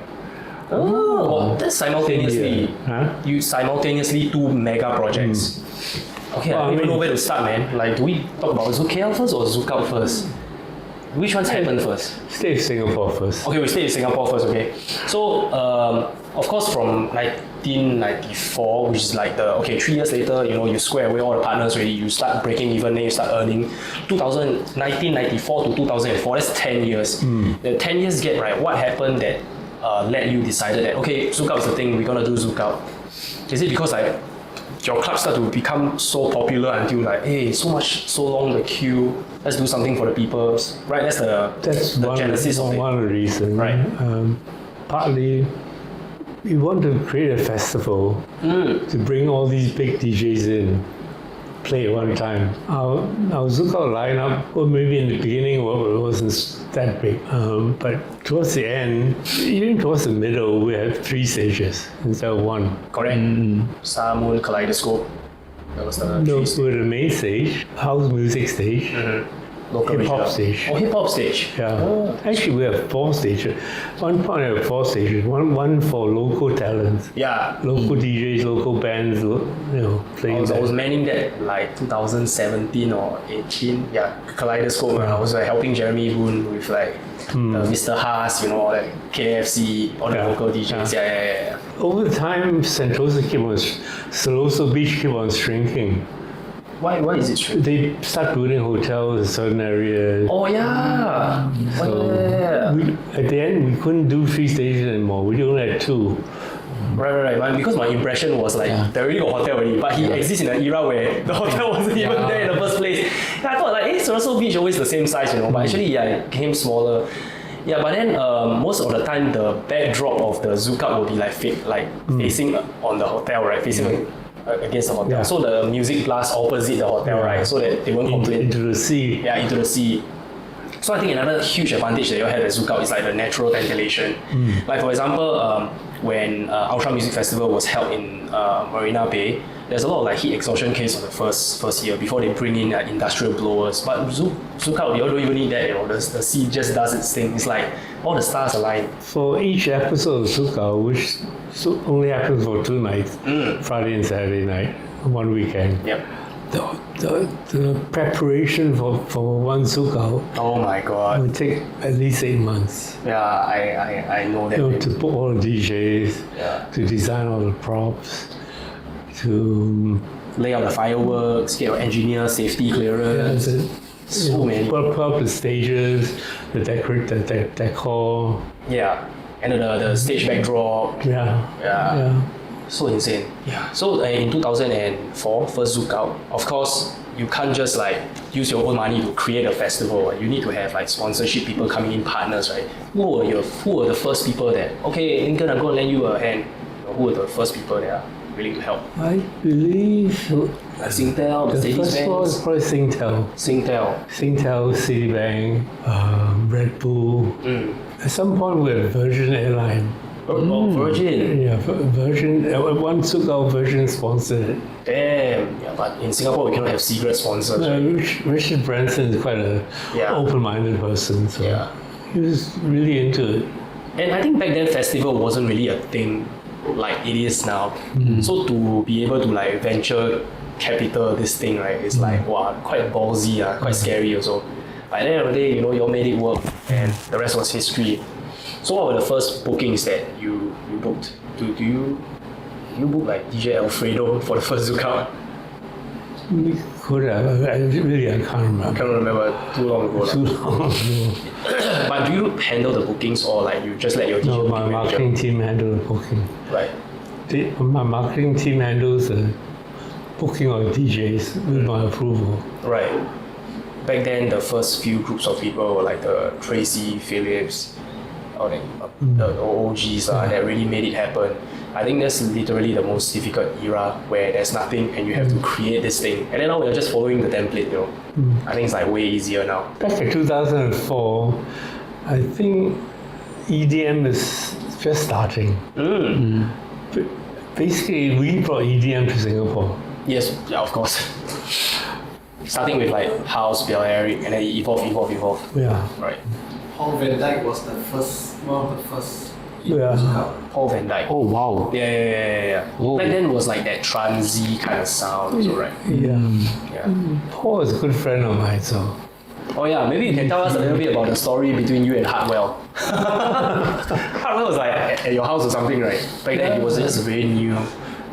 Oh, that's simultaneously. Huh? You simultaneously two mega projects. Okay, I don't even know where to start, man. Like, do we talk about ZoukOut first or ZoukOut first? Which one's happened first? Stay in Singapore first. Okay, we stay in Singapore first, okay. So, of course, from 1994, which is like 3 years later, you square away all the partners already, you start breaking even, then you start earning. 1994 to 2004, that's 10 years. The 10 years gap, right, what happened that led you decided that, okay, ZoukOut is the thing, we're gonna do ZoukOut? Is it because your club start to become so popular until hey, so long the queue, let's do something for the people, right? That's the genesis of it. One reason. Right. Partly, we want to create a festival to bring all these big DJs in, play at one time. Our ZoukOut lineup, well, maybe in the beginning it wasn't that big, but towards the end, even towards the middle, we had 3 stages instead of 1. Correct. Sun, Moon, Kaleidoscope. That was the No, three with the main stage, house music stage, local hip-hop regional. stage. Oh, hip hop stage. Yeah. Oh. Actually, we have 4 stages. One point we have 4 stages. One for local talents, Yeah. local DJs, local bands, playing. I was that. manning that like 2017 or 18. Yeah, Kaleidoscope. I was helping Jeremy Boone with Mr. Haas, all that KFC, all the Yeah. local DJs. Yeah. Over time, Sentosa Siloso Beach keep on shrinking. Why is it true? They start building hotels in certain areas. Oh yeah. At the end, we couldn't do 3 stages anymore. We only had 2. Right. Because my impression was they already got hotel already, but he exists in an era where the hotel wasn't even there in the first place. And I thought Siloso Beach always the same size, but actually it became smaller. Yeah, but then most of the time the backdrop of the ZoukOut will be facing on the hotel, right? Facing against the hotel. Yeah. So the music blast opposite the hotel, right? So that they won't complain. Into the sea. Yeah, into the sea. So I think another huge advantage that you have at ZoukOut is the natural ventilation. Like for example, when Ultra Music Festival was held in Marina Bay, there's a lot of heat exhaustion case on the first year before they bring in industrial blowers. But ZoukOut, you don't even need that. The sea just does its thing. It's like all the stars align. For each episode of ZoukOut, which only happens for 2 nights, Friday and Saturday night, 1 weekend. Yep. The preparation for one ZoukOut Oh my god. would take at least 8 months. Yeah, I know that. To book all the DJs, to design all the props, to Lay out the fireworks, get your engineer safety clearance. So many. put up the stages, the decor. Yeah. And the stage backdrop. Yeah. So insane. Yeah. So in 2004, first ZoukOut, of course, you can't just use your own money to create a festival. You need to have sponsorship people coming in, partners, right? Who were the first people that, okay, Lincoln, I'm going to lend you a hand. Who were the first people that are willing to help? I believe Singtel, the Mercedes first one is Benz. probably Singtel. Singtel, Citibank, Red Bull. At some point we had Virgin Airline. Oh, Virgin. Yeah, Virgin. One ZoukOut Virgin sponsored it. Damn. Yeah, but in Singapore we cannot have secret sponsors. Right? Richard Branson is quite an open-minded person, so he was really into it. And I think back then festival wasn't really a thing like it is now. So to be able to venture capital this thing, right, is wow, quite ballsy, quite scary also. But at the end of the day, you all made it work, and the rest was history. So what were the first bookings that you booked? Do you book DJ Alfredo for the first ZoukOut? We could have. I can't remember. I can't remember, too long ago. Too long ago. But do you handle the bookings or you just let your DJ No, my booking marketing manager? team handled the booking. Right. My marketing team handles the booking of DJs with my approval. Right. Back then, the first few groups of people were the Tracy Phillips, or the OGs that really made it happen. I think that's literally the most difficult era where there's nothing and you have to create this thing. And then now we're just following the template, I think it's way easier now. Back in 2004, I think EDM is just starting. Basically, we brought EDM to Singapore. Yes, yeah, of course. Starting with like house, Balearic, and then it evolve. Yeah. Right. Paul Van Dyke was one of the first. Yeah. Paul Van Dyke. Oh wow. Yeah. Oh. Back then it was like that transy kind of sound, also, right? Yeah. Paul is a good friend of mine, so. Oh yeah, maybe you can tell us a little bit about the story between you and Hartwell. Hartwell was like at your house or something, right? Back then he was just very new.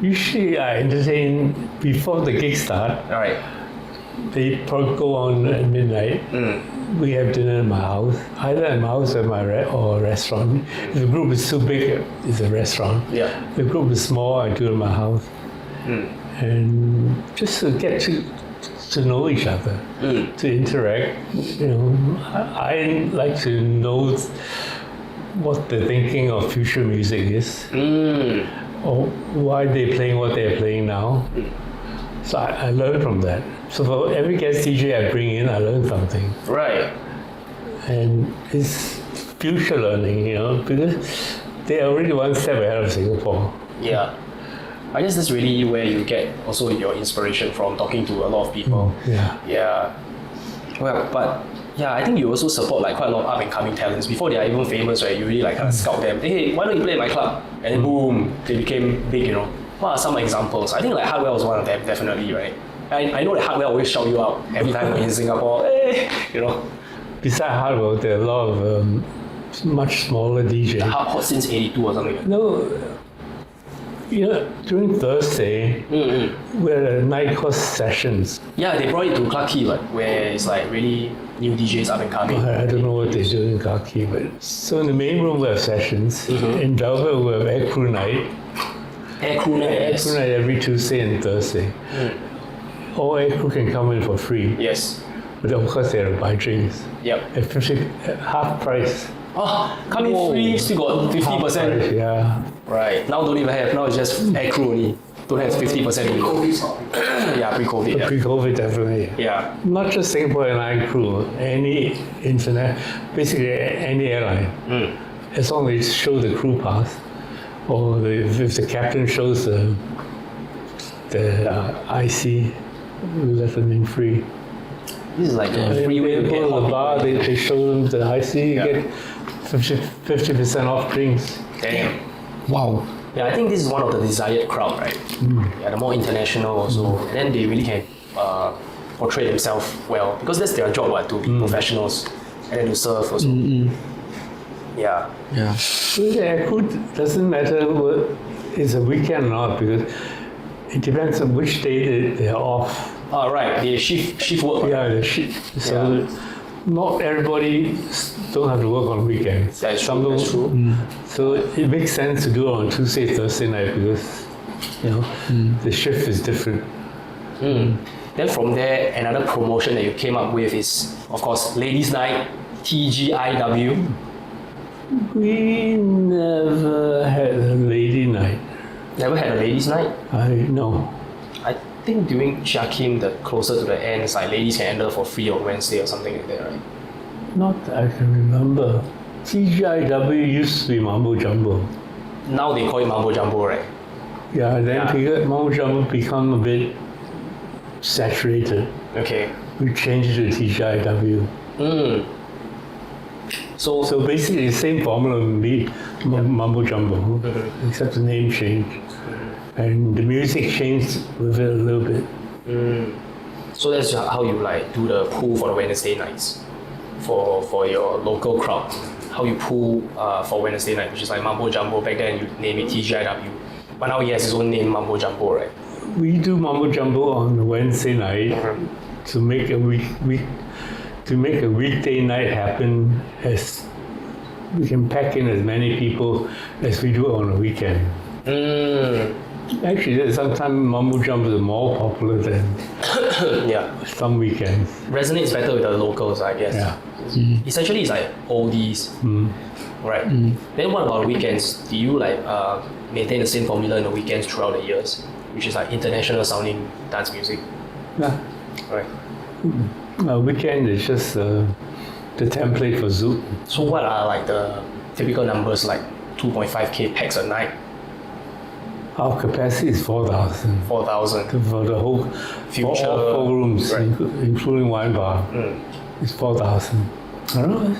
Usually I entertain before the gig start. Alright. They probably go on at midnight. We have dinner in my house, either at my house or or a restaurant. If the group is too big, it's a restaurant. Yeah. If the group is small, I do it in my house. And just to get to know each other, to interact. You know, I like to know what the thinking of future music is, or why they're playing what they're playing now. So I learn from that. So for every guest DJ I bring in, I learn something. Right. And it's future learning, you know, because they're already one step ahead of Singapore. Yeah. I guess that's really where you get also your inspiration from, talking to a lot of people. Yeah. Well, but yeah, I think you also support like quite a lot of up and coming talents. Before they are even famous, right? You really like kind of scout them. Hey, why don't you play at my club? And then boom, they became big, you know. What are some examples? I think like Hartwell was one of them, definitely, right? I know that Hartwell always shout you out every time we're in Singapore. Hey, you know. Besides Hardwell, there are a lot of much smaller DJs. Hot since 82 or something. No, you know, during Thursday, we had a night called Sessions. Yeah, they brought it to Clarke Quay, where it's like really new DJs up and coming. I don't know what they do in Clarke Quay, but so in the main room we have Sessions. In Velvet we have Air Crew Night. Air Crew Night, Air yes. Crew Night every Tuesday and Thursday. All air crew can come in for free, Yes. but of course they have to buy drinks Yep. at half price. Oh, come in free, still got 50%. Price, yeah. Right. Now don't even have. Now it's just air crew only. Don't have 50% only. COVID shopping. Yeah, pre-COVID. Yeah. Pre-COVID, definitely. Yeah. Not just Singapore Airline crew, any internet, basically any airline. As long as they show the crew pass, or if the captain shows the IC, we let them in free. This is like a free way to They get go to the hot bar, people. they show them the IC, you Yeah. get 50% off drinks. Damn. Wow. Yeah, I think this is one of the desired crowd, right? Yeah, the more international also, and then they really can portray themselves well, because that's their job, to be professionals and then to serve also. Yeah. Yeah. So the air crew doesn't matter whether it's a weekend or not, because it depends on which day they're off. All right. The shift work. Right? Yeah, the shit. So not everybody don't have to work on weekends. That's true. Some don't. That's true. So it makes sense to do it on Tuesday, Thursday night, because you know the shift is different. Then from there, another promotion that you came up with is, of course, Ladies' Night, TGIW. We never had a lady night. Never had a Ladies' Night. I know. I think during Jiak Kim, the closer to the end, it's like ladies can enter for free on Wednesday or something like that, right? Not that I can remember. TGIW used to be Mambo Jumbo. Now they call it Mambo Jumbo, right? Yeah, then Yeah. because Mambo Jumbo become a bit saturated. Okay. We changed it to TGIW. So basically the same formula would be Mambo Jumbo, except the name changed. And the music changed with it a little bit. So that's how you like do the pool for the Wednesday nights for your local crowd. How you pool for Wednesday night, which is like Mambo Jumbo. Back then you name it TGIW, but now he has his own name, Mambo Jumbo, right? We do Mambo Jumbo on a Wednesday night to make a weekday night happen, as we can pack in as many people as we do on a weekend. Actually, sometimes Mambo Jumbo is more popular than Yeah. some weekends. Resonates better with the locals, I guess. Yeah. Essentially, it's like oldies, right? Then what about weekends? Do you like maintain the same formula in the weekends throughout the years, which is like international sounding dance music, Yeah. right? Weekend is just the template for Zouk. So what are like the typical numbers, like 2.5k packs a night, Our capacity is 4,000 4,000? for the whole Future- for all 4 rooms, right. including wine bar. It's 4,000. I don't know.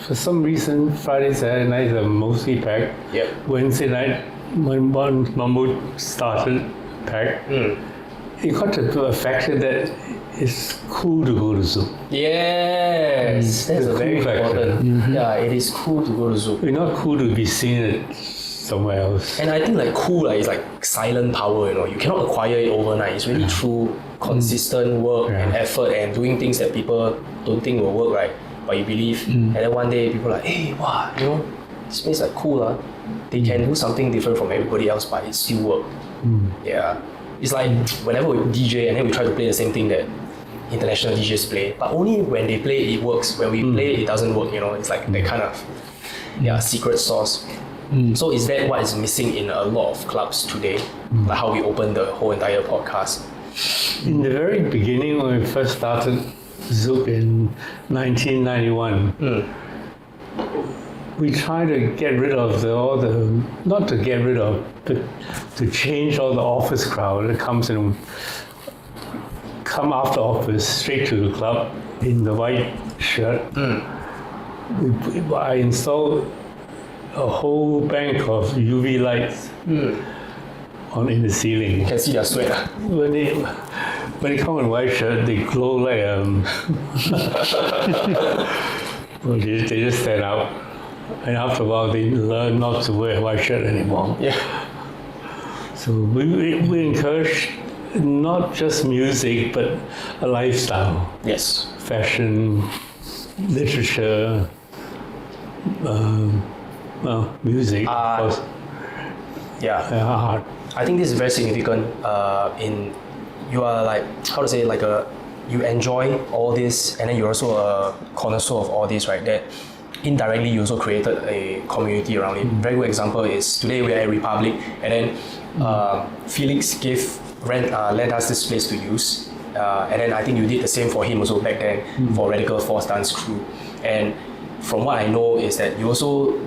For some reason, Friday, Saturday nights are mostly packed. Yep. Wednesday night, when one Mammoth started packed, it got to a factor that it's cool to go to Zouk. Yes, that's The a very cool factor. important. Yeah, it is cool to go to Zouk. It's not cool to be seen at somewhere else. And I think like cool is like silent power, you know. You cannot acquire it overnight. It's really through consistent work and effort and doing things that people don't think will work, right? But you believe. And then one day people are like, hey, wow, you know, this place like cool, huh? They can do something different from everybody else, but it still work. Yeah. It's like whenever we DJ and then we try to play the same thing that international DJs play, but only when they play it works. When we play it doesn't work, you know. It's like that kind of secret sauce. So is that what is missing in a lot of clubs today? Like how we opened the whole entire podcast. In the very beginning, when we first started Zouk in 1991, we tried to get rid of not to get rid of, but to change all the office crowd that come after office straight to the club in the white shirt. I installed a whole bank of UV lights in the ceiling. You can see their sweat. Ah. When they come in white shirt, they glow like well, they just stand out. And after a while, they learn not to wear a white shirt anymore. Yeah. So we encourage not just music, but a lifestyle. Yes. Fashion, literature, music, of course, Yeah. art. I think this is very significant in you are like how to say like you enjoy all this and then you're also a connoisseur of all this, right? That indirectly you also created a community around it. Very good example is today we are at Republic and then Felix lent us this place to use and then I think you did the same for him also back then for Radical Force Dance Crew. And from what I know is that you also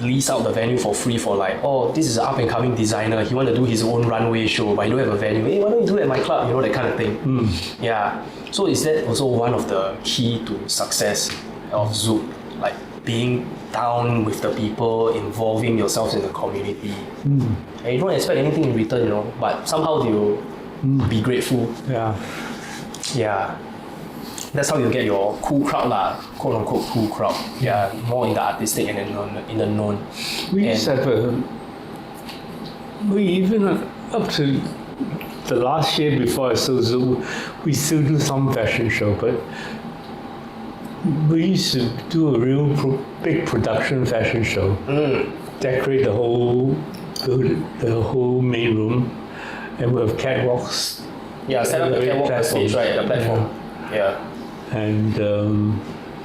lease out the venue for free for like, oh, this is an up and coming designer, he want to do his own runway show but he don't have a venue, hey, why don't you do it at my club, you know, that kind of thing. Yeah, so is that also one of the key to success of Zouk, like being down with the people, involving yourselves in the community, and you don't expect anything in return, you know, but somehow you'll be grateful. Yeah. That's how you get your cool crowd lah, quote unquote cool crowd. Yeah, more in the artistic and in the known. We used to have up to the last year before I saw Zouk, we still do some fashion show, but we used to do a real big production fashion show. Decorate the whole main room, and we have catwalks. Yeah, set up the catwalk the stage, right, the platform. Yeah. And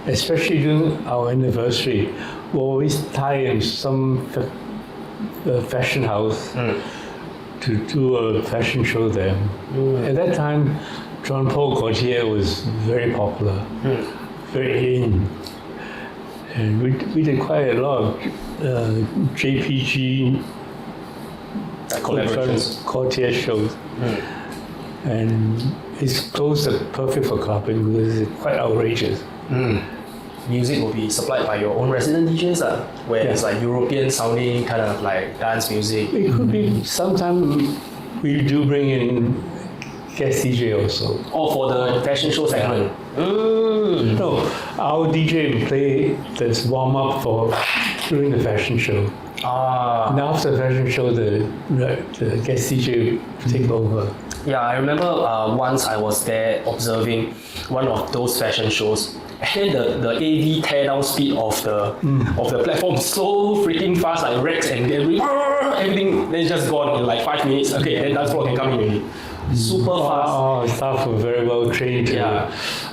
especially during our anniversary, we always tie in some fashion house to do a fashion show there. At that time, Jean Paul Gaultier was very popular, very in. And we did quite a lot of JPG Collaborations. Gaultier shows. And it's close to perfect for clubbing because it's quite outrageous. Music will be supplied by your own resident DJs, where it's like European sounding kind of like dance music. It could be sometimes we do bring in guest DJ also. Oh, for the fashion show segment. No, our DJ will play this warm up for during the fashion show. And after the fashion show, the guest DJ will take over. Yeah, I remember once I was there observing one of those fashion shows. And the AV tear down speed of the platform is so freaking fast, like wrecks and everything then just gone in like 5 minutes. Okay, then dance floor can come in already. Super fast. Staff were very well trained to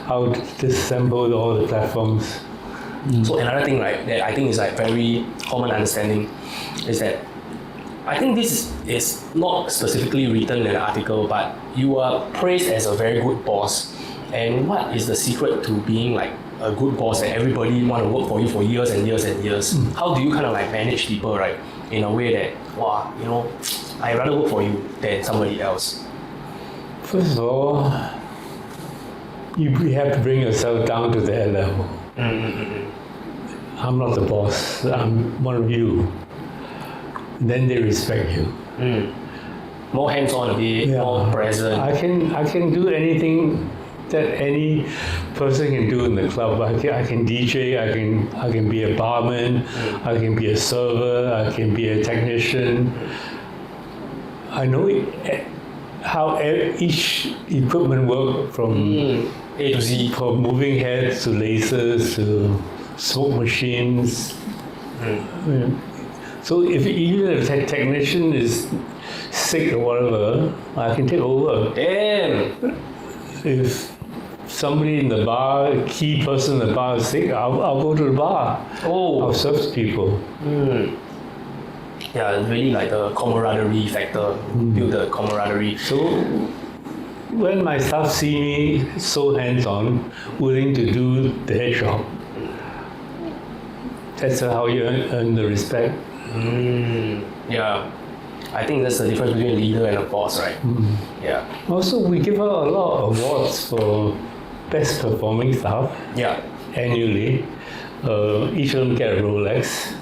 how to disassemble all the platforms. So another thing, right, that I think is like very common understanding is that I think this is not specifically written in an article, but you are praised as a very good boss. And what is the secret to being like a good boss and everybody want to work for you for years and years and years. How do you kind of like manage people, right? In a way that, wow, you know, I'd rather work for you than somebody else. First of all, you have to bring yourself down to their level. I'm not the boss. I'm one of you. Then they respect you. More hands-on a bit, more present. I can do anything that any person can do in the club. I can DJ. I can be a barman. I can be a server. I can be a technician. I know how each equipment works from A to Z. from moving heads to lasers to smoke machines. So even if a technician is sick or whatever, I can take over. Damn! If somebody in the bar, a key person in the bar is sick, I'll go to the bar. I'll serve people. Yeah, it's really like the camaraderie factor. Build the camaraderie. So when my staff see me so hands-on, willing to do their job, that's how you earn the respect. Yeah. I think that's the difference between a leader and a boss, right? Yeah. Also, we give out a lot of awards for best performing staff annually. Each of them get a Rolex.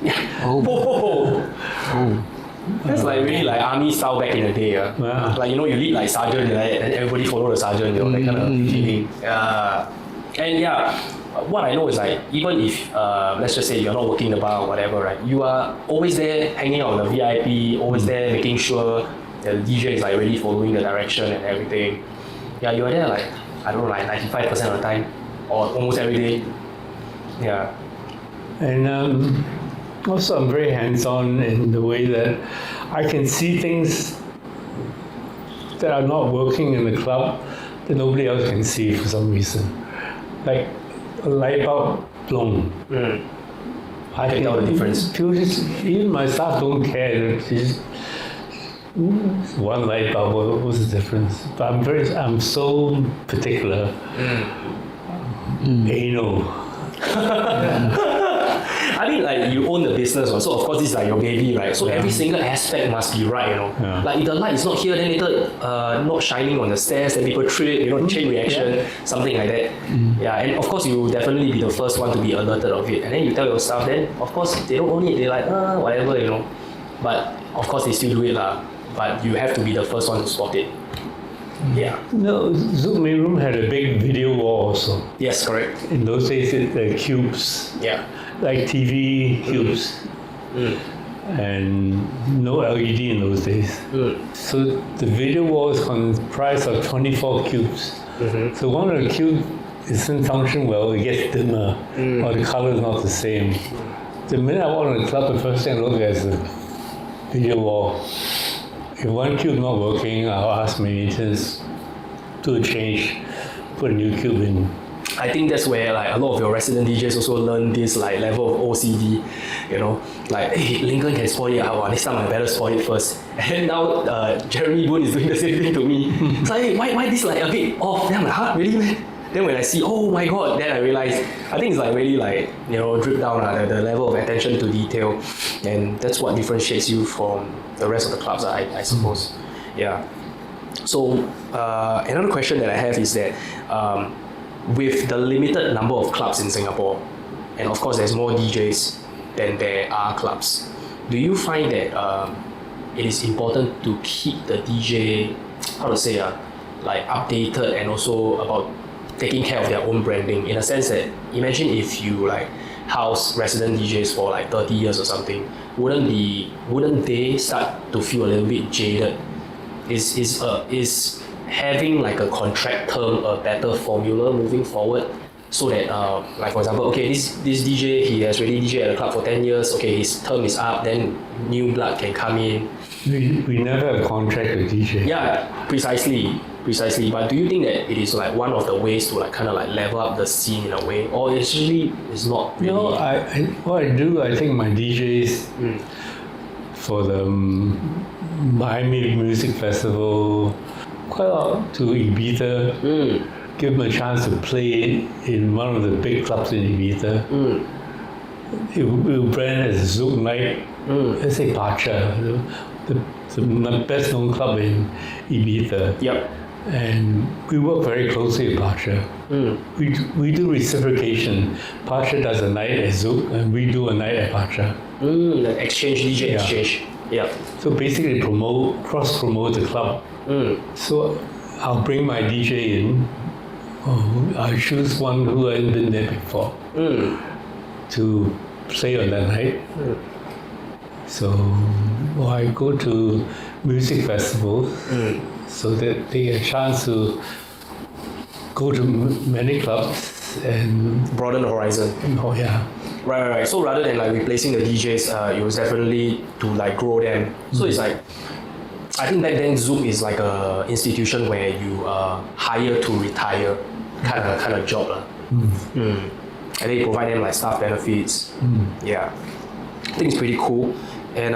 That's like really like army style back in the day. Yeah. Like, you know, you lead like sergeant, right? And everybody follow the sergeant, you know, that kind of feeling. And yeah, what I know is like, even if, let's just say you're not working the bar or whatever, right? You are always there hanging out with the VIP, always there making sure that the DJ is like really following the direction and everything. Yeah, you are there like, I don't know, like 95% of the time or almost every day. Yeah. And also, I'm very hands-on in the way that I can see things that are not working in the club that nobody else can see for some reason. Like a light bulb blown. I can tell the difference. Even my staff don't care. It's just one light bulb. What's the difference? But I'm so particular. Anal. I mean, like, you own the business, so of course this is like your baby, right? So every single aspect must be right, you know. Like if the light is not here, then later not shining on the stairs, then people trip, you know, chain reaction, something like that. Yeah, and of course you will definitely be the first one to be alerted of it. And then you tell your staff, then of course they don't own it, they're like, whatever, you know. But of course they still do it lah. But you have to be the first one to spot it. Yeah. No, Zouk main room had a big video wall also. Yes, correct. In those days, the cubes. Yeah. Like TV cubes. And no LED in those days. So the video wall is comprised of 24 cubes. So one of the cubes doesn't function well, it gets dimmer, or the color is not the same. The minute I walk in the club, the first thing I look at is the video wall. If one cube not working, I'll ask my maintenance to do a change, put a new cube in. I think that's where like a lot of your resident DJs also learn this like level of OCD, you know, like, hey, Lincoln can spoil it, next time I better spoil it first. And now Jeremy Boone is doing the same thing to me. It's like, hey, why this like a bit off? Then I'm like, huh, really, man? Then when I see, oh my god, then I realize, I think it's like really like, you know, drip down the level of attention to detail, and that's what differentiates you from the rest of the clubs, I suppose. Yeah. So another question that I have is that with the limited number of clubs in Singapore, and of course there's more DJs than there are clubs, do you find that it is important to keep the DJ, how to say, like updated and also about taking care of their own branding, in a sense that imagine if you like house resident DJs for like 30 years or something, wouldn't they start to feel a little bit jaded? Is having like a contract term a better formula moving forward, so that like for example, okay, this DJ, he has already DJ at the club for 10 years, okay, his term is up, then new blood can come in. We never have a contract with DJ. Yeah, precisely. But do you think that it is like one of the ways to like kind of like level up the scene in a way, or it's not really? No, what I do, I think my DJs for the Miami Music Festival, quite a lot to Ibiza, give them a chance to play in one of the big clubs in Ibiza. It will brand as Zouk Night. Let's say Pacha, the best known club in Ibiza. Yep. And we work very closely with Pacha. We do reciprocation. Pacha does a night at Zouk, and we do a night at Pacha. Like exchange, DJ exchange. Yeah. So basically cross promote the club. So I'll bring my DJ in. I choose one who hasn't been there before to play on that night. So I go to music festivals so that they get a chance to go to many clubs and Broaden the horizon. Right. So rather than like replacing the DJs, it was definitely to like grow them. So it's like, I think back then Zouk is like a institution where you hire to retire kind of job lah. And then you provide them like staff benefits. Yeah, I think it's pretty cool. And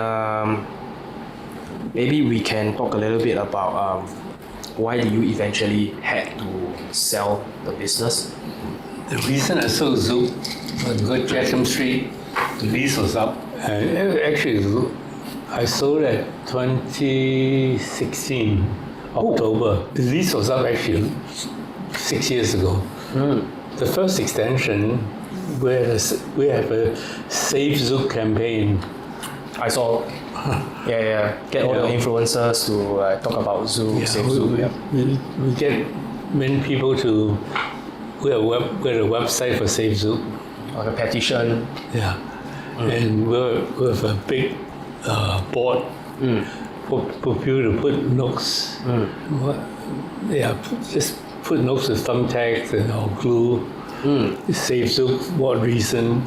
maybe we can talk a little bit about why do you eventually had to sell the business? the reason I sold Zouk was because Jiak Kim Street, the lease was up. And actually, I sold at 2016, October. The lease was up actually 6 years ago. The first extension, we have a Save Zouk campaign. I saw. Get all the influencers to talk about Zouk, Save Zouk. We get many people to. We have a website for Save Zouk. Like a petition. Yeah, and we have a big board for people to put notes. Just put notes with thumbtacks and or glue. Save Zouk, what reason?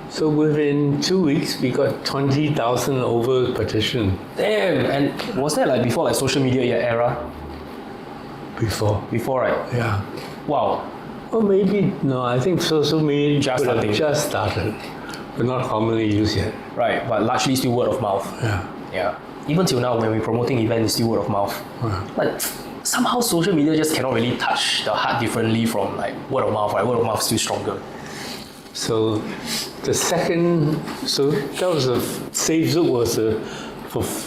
So within 2 weeks, we got 20,000 over petition. Damn, and was that like before like social media era? Before, right? yeah. Wow. Or maybe, no, I think social media Just would have starting. just started, but not commonly used yet. Right, but largely still word of mouth. Yeah. Even till now, when we're promoting events, it's still word of mouth. But somehow social media just cannot really touch the heart differently from like word of mouth, right? Word of mouth is still stronger. So that was Save Zouk was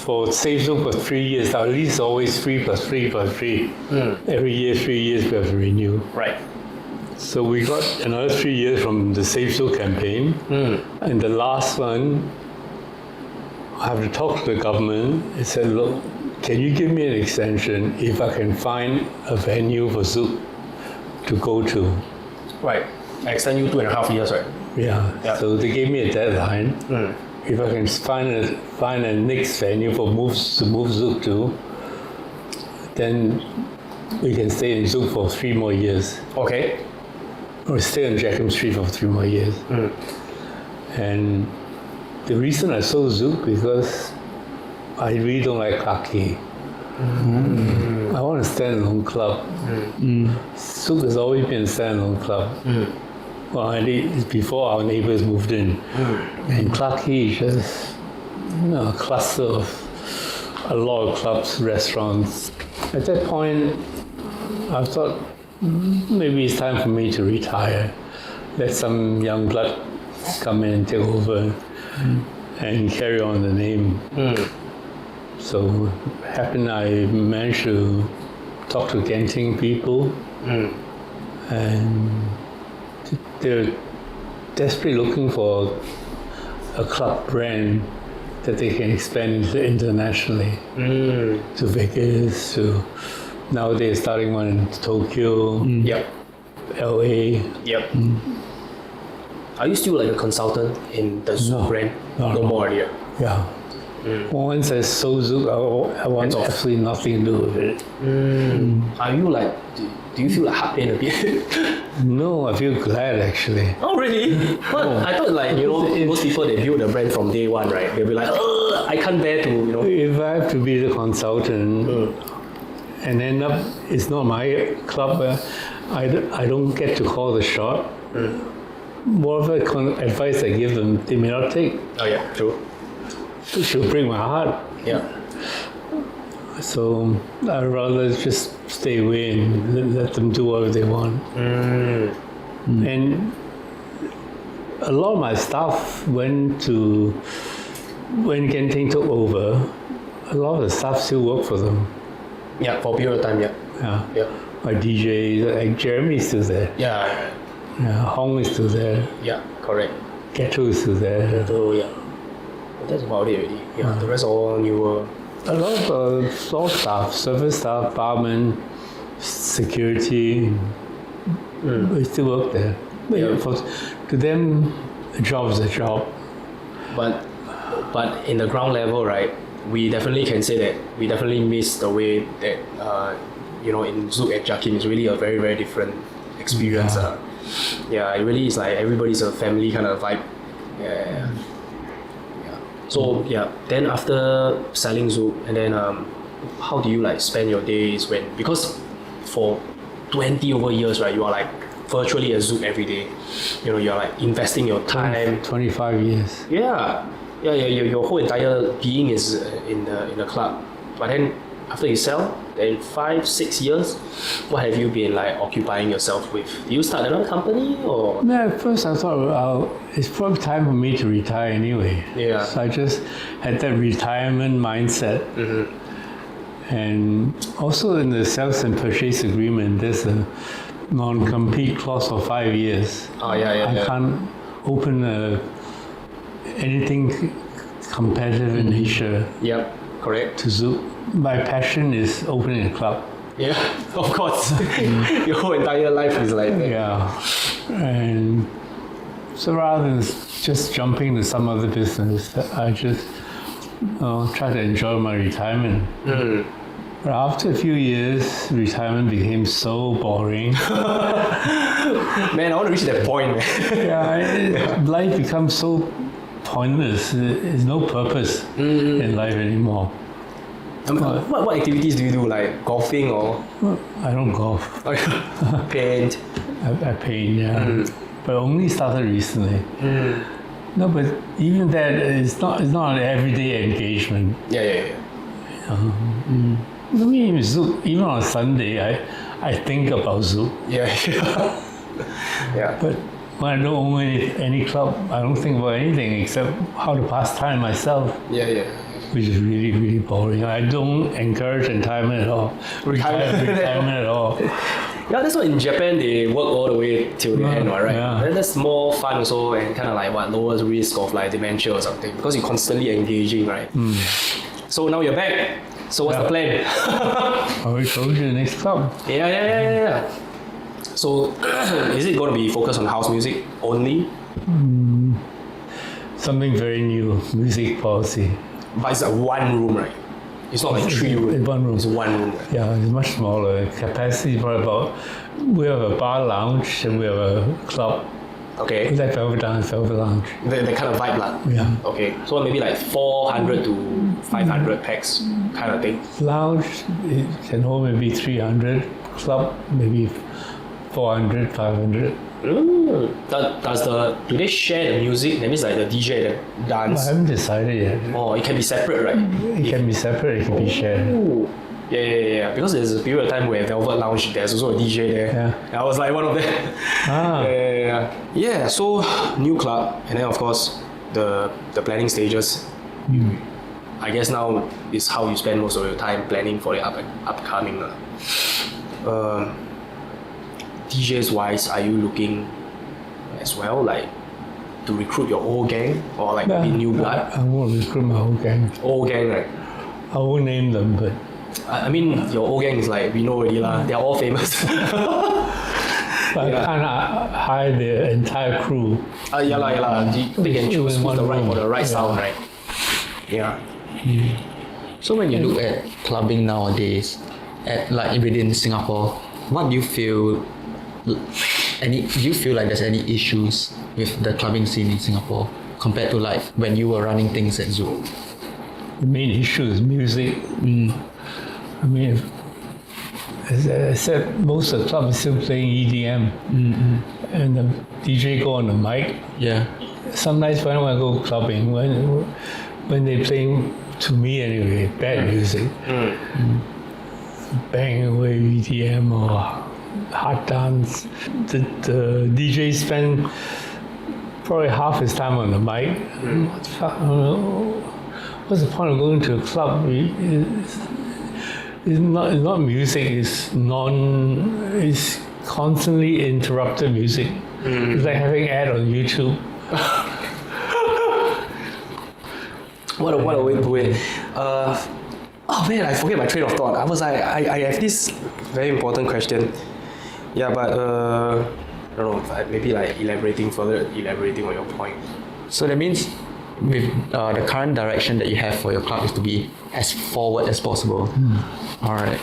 for Save Zouk for 3 years. Our lease is always 3 + 3 + 3. Every year, 3 years we have to renew. Right. So we got another 3 years from the Save Zouk campaign. And the last one, I have to talk to the government and said, look, can you give me an extension if I can find a venue for Zouk to go to? Right. I extend you 2.5 years, right? Yeah. So they gave me a deadline. If I can find a next venue to move Zouk to, then we can stay in Zouk for 3 more years. Okay. Or stay on Jiak Kim Street for 3 more years. And the reason I sold Zouk because I really don't like Clarke Quay. I want a standalone club. Zouk has always been a standalone club. Well, it's before our neighbors moved in. And Clarke Quay is just a cluster of a lot of clubs, restaurants. At that point, I thought maybe it's time for me to retire. Let some young blood come in and take over and carry on the name. So happened I managed to talk to Genting people, and they're desperately looking for a club brand that they can expand internationally to Vegas, to now they're starting one in Tokyo, LA. Are you still like a consultant in the Zouk brand? No more already. Yeah. Once I sold Zouk, I want absolutely nothing to do with it. Are you like, do you feel like heart pain a bit? No, I feel glad actually. Oh really? But I thought like, most people they build the brand from day one, right? They'll be like, I can't bear to, If I have to be the consultant and end up, it's not my club, I don't get to call the shot. Whatever advice I give them, they may not take. Oh yeah, true. It should break my heart. Yeah. So I'd rather just stay away and let them do whatever they want. And a lot of my staff went to, when Genting took over, a lot of the staff still work for them. Yeah, for a period of time, yeah. Yeah. My DJs, like Jeremy's still there. Yeah, Yeah, Hong is still there. yeah, correct. Ghetto is still there. So, yeah. But that's about it already. Yeah, the rest are all newer. A lot of floor staff, service staff, barman, security, they still work there. But Yeah. to them, a job is a job. But in the ground level, right, we definitely can say that we definitely miss the way that in Zouk and Jiak Kim is really a very, very different experience. Yeah, it really is like everybody's a family kind of vibe. Yeah. So then after selling Zouk, and then how do you like spend your days because for 20 over years, right, you are like virtually a Zouk every day. You're like investing your time. 25 years. Yeah. Your whole entire being is in the club. But then after you sell, then 5-6 years, what have you been like occupying yourself with? Do you start another company or? No, at first I thought it's probably time for me to retire anyway. Yeah. So I just had that retirement mindset. And also in the sales and purchase agreement, there's a non-compete clause for 5 years. Oh, yeah. I can't open anything competitive in Asia Yep, correct. to Zouk. My passion is opening a club. Yeah, of course. Your whole entire life is like that. Yeah. And so rather than just jumping to some other business, I just try to enjoy my retirement. But after a few years, retirement became so boring. Man, I want to reach that point, man. Life becomes so pointless. There's no purpose in life anymore. What activities do you do, like golfing or I don't golf. paint? I paint, yeah. But only started recently. No, but even that it's not an everyday engagement. Yeah. I mean, Zouk, even on Sunday, I think about Zouk. Yeah. But when I don't own any club, I don't think about anything except how to pass time myself, Yeah. which is really, really boring. I don't encourage retirement at all. Retirement at all. Yeah, that's why in Japan they work all the way till the end, right? Yeah. Then that's more fun also and kind of like lowers risk of like dementia or something because you're constantly engaging, right? So now you're back. So what's the plan? I already told you the next club. Yeah. So is it going to be focused on house music only? Something very new, music policy. But it's like one room, right? It's not like 3 rooms. In one room. It's one room, right? Yeah, it's much smaller. Capacity is probably about, we have a bar lounge and we have a club. Okay. It's like Velvet Lounge. The kind of vibe lah. Yeah. Okay. So maybe like 400 to 500 packs kind of thing. Lounge, it can hold maybe 300. Club, maybe 400, 500. Do they share the music? That means like the DJ that I dance. haven't decided yet. Oh, it can be separate, right? It can be separate, it can be shared. Ooh. Yeah. Because there's a period of time where Velvet Lounge, there's also a DJ there. Yeah. I was like one of them. Yeah. So new club, and then of course the planning stages. I guess now is how you spend most of your time planning for the upcoming. DJs wise, are you looking as well like to recruit your old gang or like maybe new blood? I won't recruit my whole gang. Old gang, right? I won't name them, but I mean, your old gang is like, we know already lah. They're all famous. I can't hire the entire crew. Yeah lah. They can choose In who's the one right room. for the right Yeah. sound, right? Yeah. So when you look at clubbing nowadays, within Singapore, what do you feel? Do you feel like there's any issues with the clubbing scene in Singapore compared to like when you were running things at Zouk? The main issue is music. I mean, as I said, most of the clubs are still playing EDM. And the DJ go on the mic. Yeah. Some nights when I go clubbing, when they playing to me anyway, bad music. Bang away EDM or hard dance. The DJ spend probably half his time on the mic. What the fuck? What's the point of going to a club? It's not music. It's constantly interrupted music. It's like having ad on YouTube. What a way to it. Oh man, I forget my train of thought. I have this very important question. Yeah, but I don't know, maybe like elaborating on your point. So that means with the current direction that you have for your club is to be as forward as possible. Alright.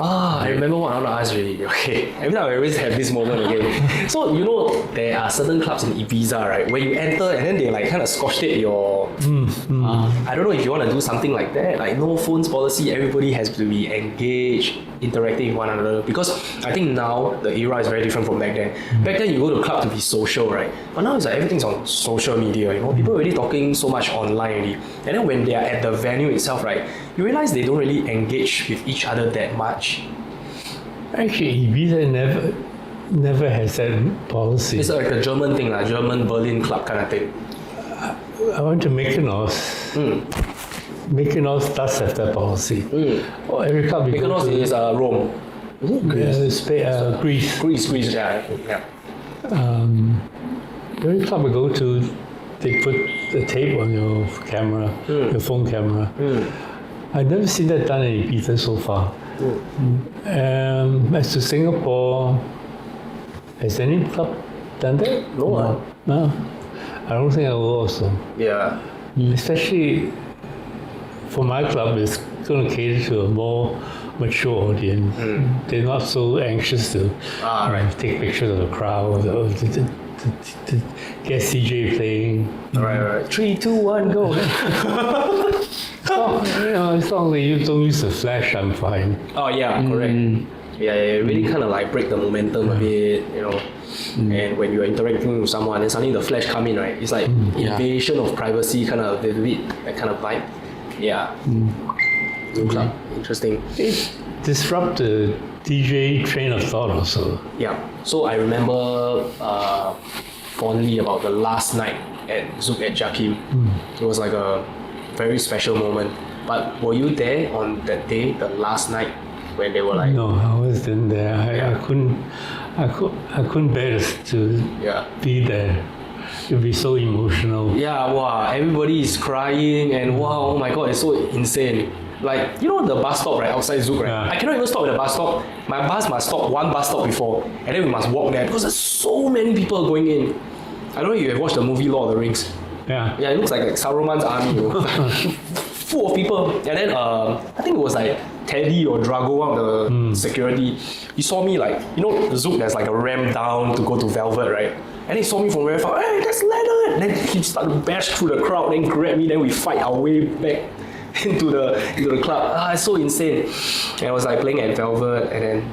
I remember what I want to ask really. Okay, every time I always have this moment again. So you know there are certain clubs in Ibiza, right, where you enter and then they like kind of scotch tape your. I don't know if you want to do something like that, like no phones policy. Everybody has to be engaged, interacting with one another. Because I think now the era is very different from back then. Back then you go to club to be social, right? But now it's like everything's on social media. You know, people are already talking so much online already. And then when they are at the venue itself, right, you realize they don't really engage with each other that much. Actually, Ibiza never has that policy. It's like a German thing, like German Berlin club kind of thing. I went to Mykonos. Mykonos does have that policy. Oh, every club you go Mykonos to, is Rome. Greece. Greece, yeah. Every club I go to, they put the tape on your camera, your phone camera. I've never seen that done in Ibiza so far. As to Singapore, has any club done that? No. I don't think I will also. Yeah. Especially for my club, it's going to cater to a more mature audience. They're not so anxious to take pictures of the crowd or the guest DJ playing. Right. 3, 2, 1, go. As long as you don't use the flash, I'm fine. Oh yeah, correct. Yeah, really kind of like break the momentum a bit, you know. And when you're interacting with someone and suddenly the flash come in, right? It's like invasion of privacy, kind of a bit that kind of vibe. Yeah. Club, interesting. It disrupt the DJ train of thought also. Yeah. So I remember fondly about the last night at Zouk Jiak Kim. It was like a very special moment. But were you there on that day, the last night, when they were like? No, I wasn't there. I couldn't bear to be there. It'd be so emotional. Yeah, wow, everybody is crying and wow, oh my god, it's so insane. Like, you know the bus stop right outside Zouk, right? Yeah. I cannot even stop at the bus stop. My bus must stop one bus stop before, and then we must walk there because there's so many people going in. I don't know if you have watched the movie Lord of the Rings. Yeah. Yeah, it looks like Saruman's army, you know? Full of people. And then I think it was like Teddy or Drago, one of the security. He saw me like, you know, Zouk, there's like a ramp down to go to Velvet, right? And he saw me from very far. Hey, that's Leonard! And then he started to bash through the crowd, then grab me, then we fight our way back into the club. It's so insane. And I was like playing at Velvet and then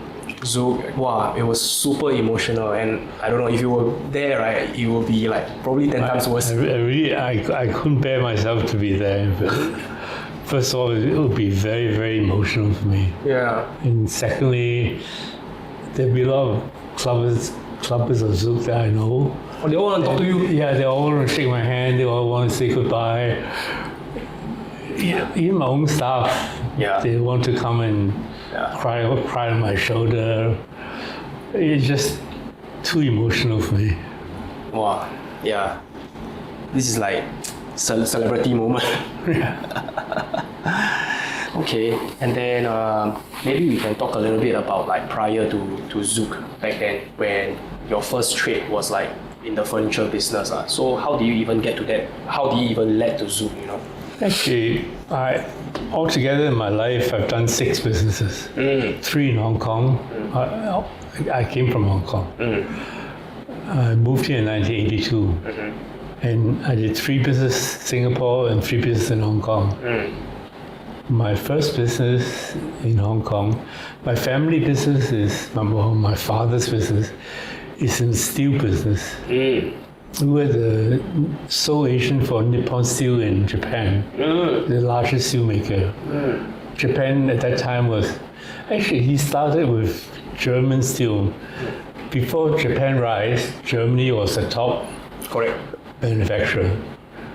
Zouk. Wow, it was super emotional. And I don't know, if you were there, right, it would be like probably 10 times worse. I couldn't bear myself to be there. But first of all, it would be very, very emotional for me. Yeah. And secondly, there'd be a lot of clubbers of Zouk that I know. Oh, they all want to talk to you? Yeah, they all want to shake my hand. They all want to say goodbye. Even my own staff, they want to come and cry on my shoulder. It's just too emotional for me. Wow, yeah. This is like celebrity moment. Okay, and then maybe we can talk a little bit about like prior to Zouk back then, when your first trade was like in the furniture business. So how do you even get to that? How do you even led to Zouk, you know? Actually, altogether in my life, I've done 6 businesses. 3 in Hong Kong. I came from Hong Kong. I moved here in 1982. And I did 3 businesses in Singapore and 3 businesses in Hong Kong. My first business in Hong Kong, my family business is, my father's business is in the steel business. We were the sole agent for Nippon Steel in Japan, the largest steel maker. Japan at that time was, actually he started with German steel. Before Japan rise, Germany was the top Correct. manufacturer.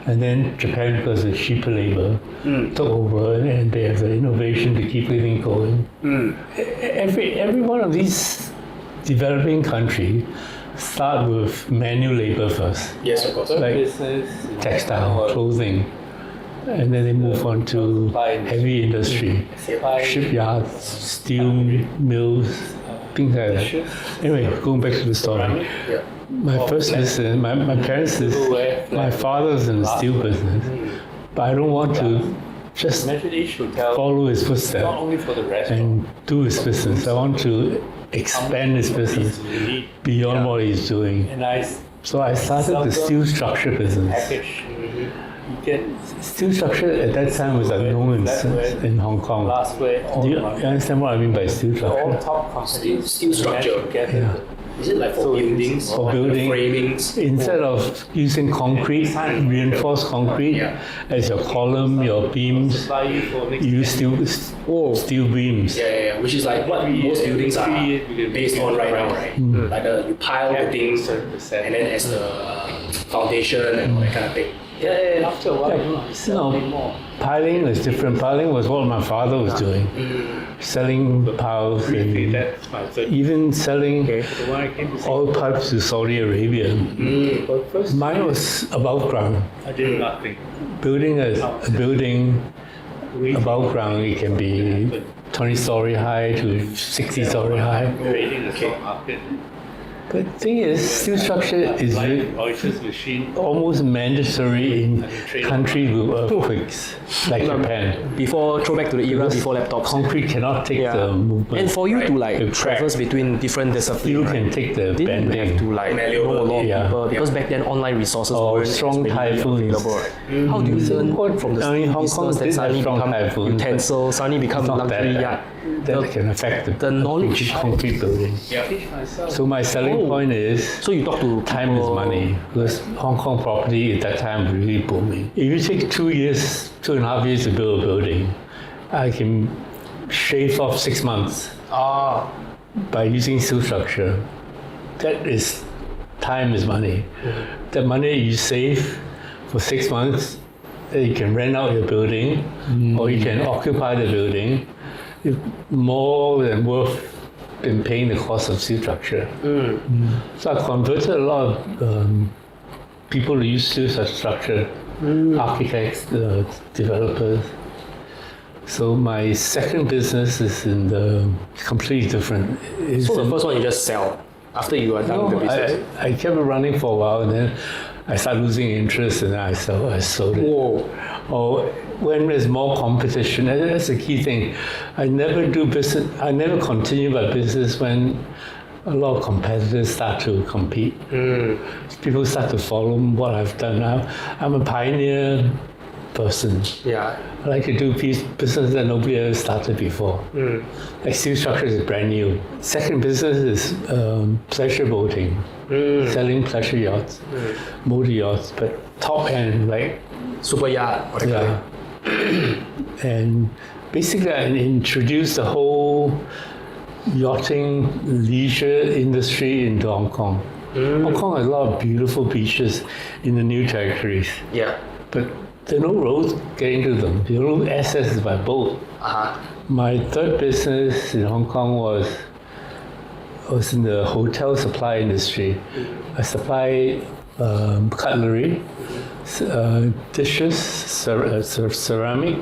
And then Japan, because of cheaper labor, took over, and they have the innovation to keep everything going. Every one of these developing countries start with manual labor first, Yes, of course. like textile, clothing, and then they move on to heavy industry, shipyards, steel mills, things like that. Anyway, going back to the story. My first business, my parents, my father's in the steel business, but I don't want to just follow his footsteps and do his business. I want to expand his business beyond what he's doing. So I started the steel structure business. Steel structure at that time was unknown in Hong Kong. Do you understand what I mean by steel structure? Steel structure. Yeah. Is it like for buildings? For like building, framings? instead of using concrete, reinforced concrete as your column, your beams, you use steel beams. Yeah. Which is like what most buildings are based on right now, right? Like you pile the things and then as the foundation and all that kind of thing. After a while, no, piling is different. Piling was what my father was doing, selling piles and even selling oil pipes to Saudi Arabia. Mine was above ground. I did nothing. Building a building above ground, it can be 20-story high to 60-story high. Trading the stock market. But the thing is, steel structure is almost mandatory in countries with earthquakes, like Japan. Before, throwback to the era before laptops. Concrete cannot take the movement. And for you to like The traverse between different disciplines, Steel can take the didn't you have bending. to like know a lot of people because back then online resources weren't strong as readily typhoons. available. Right? How do you learn from the I mean, Hong Kong business that did have suddenly strong become typhoons, but utensils, suddenly become It's not luxury that, yacht? that can affect the knowledge. concrete building. So my selling point is So you talk to time is money, because Hong Kong property at that time was really booming. If you take 2.5 years to build a building, I can shave off 6 months by using steel structure. That is, time is money. The money you save for 6 months, you can rent out your building or you can occupy the building. It's more than worth in paying the cost of steel structure. So I converted a lot of people to use steel structure, architects, developers. So my second business is in the completely different. So the first one you just sell after you are done with the business. I kept it running for a while, and then I started losing interest, and then I sold it. Or when there's more competition, and that's the key thing. I never do business. I never continue my business when a lot of competitors start to compete. People start to follow what I've done. I'm a pioneer person. Yeah. I like to do business that nobody ever started before. Like steel structure is brand new. Second business is pleasure boating, selling pleasure yachts, motor yachts, but top end, like Super yacht. yeah. And basically, I introduced the whole yachting leisure industry into Hong Kong. Hong Kong has a lot of beautiful beaches in the new territories, Yeah. but there are no roads getting to them. The only access is by boat. My third business in Hong Kong was in the hotel supply industry. I supply cutlery, dishes, ceramic,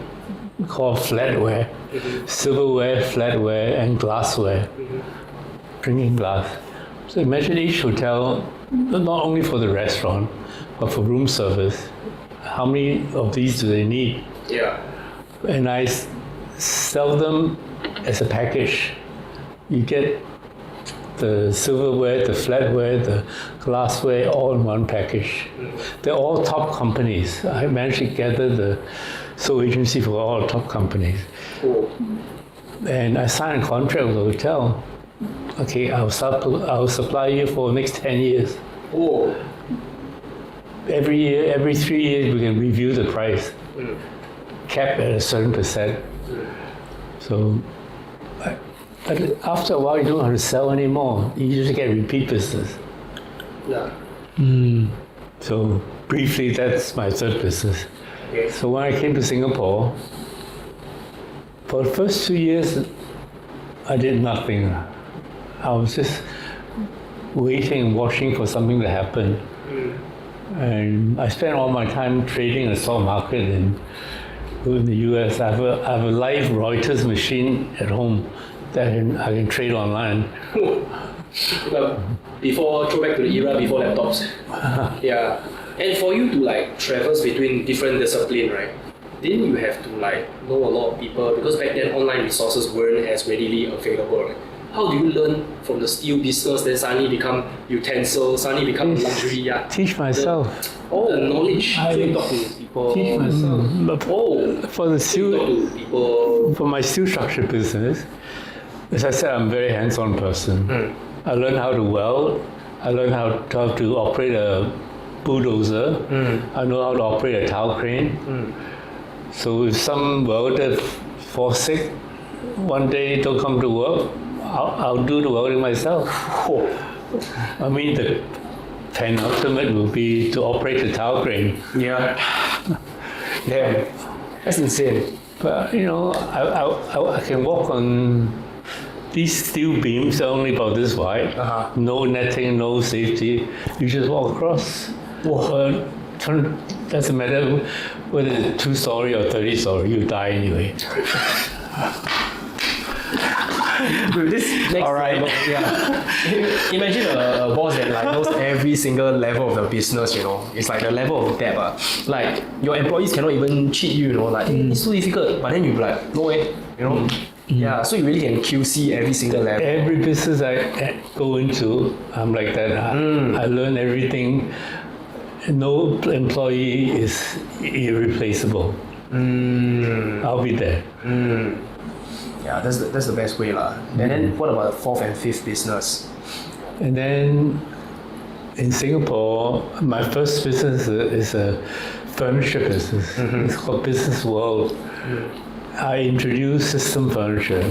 called flatware, silverware, flatware, and glassware, drinking glass. So imagine each hotel, not only for the restaurant, but for room service. How many of these do they need? Yeah. And I sell them as a package. You get the silverware, the flatware, the glassware, all in one package. They're all top companies. I managed to gather the sole agency for all top companies. And I signed a contract with the hotel. Okay, I'll supply you for the next 10 years. every year, every 3 years, we can review the price, cap at a certain percent. So, but after a while, you don't have to sell anymore. You just get repeat business. Yeah. So briefly, that's my third business. Okay. So when I came to Singapore, for the first 2 years, I did nothing. I was just waiting and watching for something to happen. And I spent all my time trading the stock market in the US. I have a live Reuters machine at home that I can trade online. Well, before, throwback to the era before laptops. Yeah. And for you to like traverse between different disciplines, right? Didn't you have to like know a lot of people? Because back then online resources weren't as readily available, right? How do you learn from the steel business, then suddenly become utensils, suddenly become luxury yacht? Teach myself. The knowledge. So you talk to people. Teach myself. But for the So you talk steel, to people. for my steel structure business, as I said, I'm a very hands-on person. I learned how to weld. I learned how to operate a bulldozer. I know how to operate a tower crane. So if some welder falls sick one day, don't come to work, I'll do the welding myself. I mean, the penultimate will be to operate the tower crane. Yeah. Damn. That's insane. But you know, I can walk on these steel beams are only about this wide. No netting, no safety. You just walk across. Doesn't matter whether it's 2-story or 30-story. You die anyway. Dude, this next level, yeah. Imagine a boss that like knows every single level of the business, you know. It's like the level of depth. Like your employees cannot even cheat you, you know, like it's too difficult. But then you be like, no way, you know. Yeah, so you really can QC every single level. Every business I go into, I'm like that. I learn everything. No employee is irreplaceable. I'll be there. Yeah, that's the best way lah. And then what about the fourth and fifth business? And then in Singapore, my first business is a furniture business. It's called Business World. I introduced system furniture.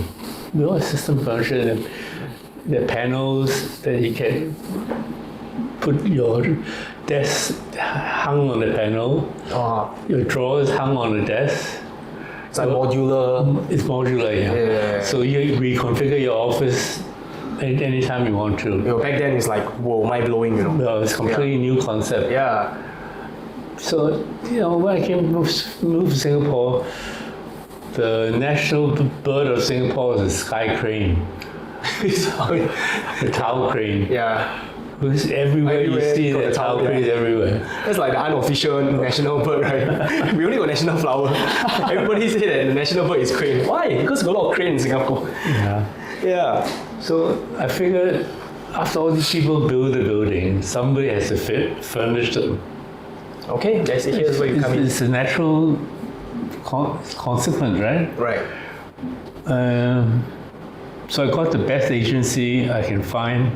You know what system furniture? The panels that you can put your desk hung on the panel, your drawers hung on the desk. It's like modular. It's modular, yeah. So you reconfigure your office anytime you want to. You know, back then it's like, whoa, mind blowing, you know. No, it's completely new concept. Yeah. So, you know, when I moved to Singapore, the national bird of Singapore is the sky crane. The tower crane. Yeah. Because everywhere you see the tower cranes everywhere. That's like the unofficial national bird, right? We only got national flower. Everybody say that the national bird is crane. Why? Because there's a lot of crane in Singapore. Yeah. So I figured after all these people build the building, somebody has to furnish them. Okay, here's where you come in. It's a natural consequence, right? Right. So I got the best agency I can find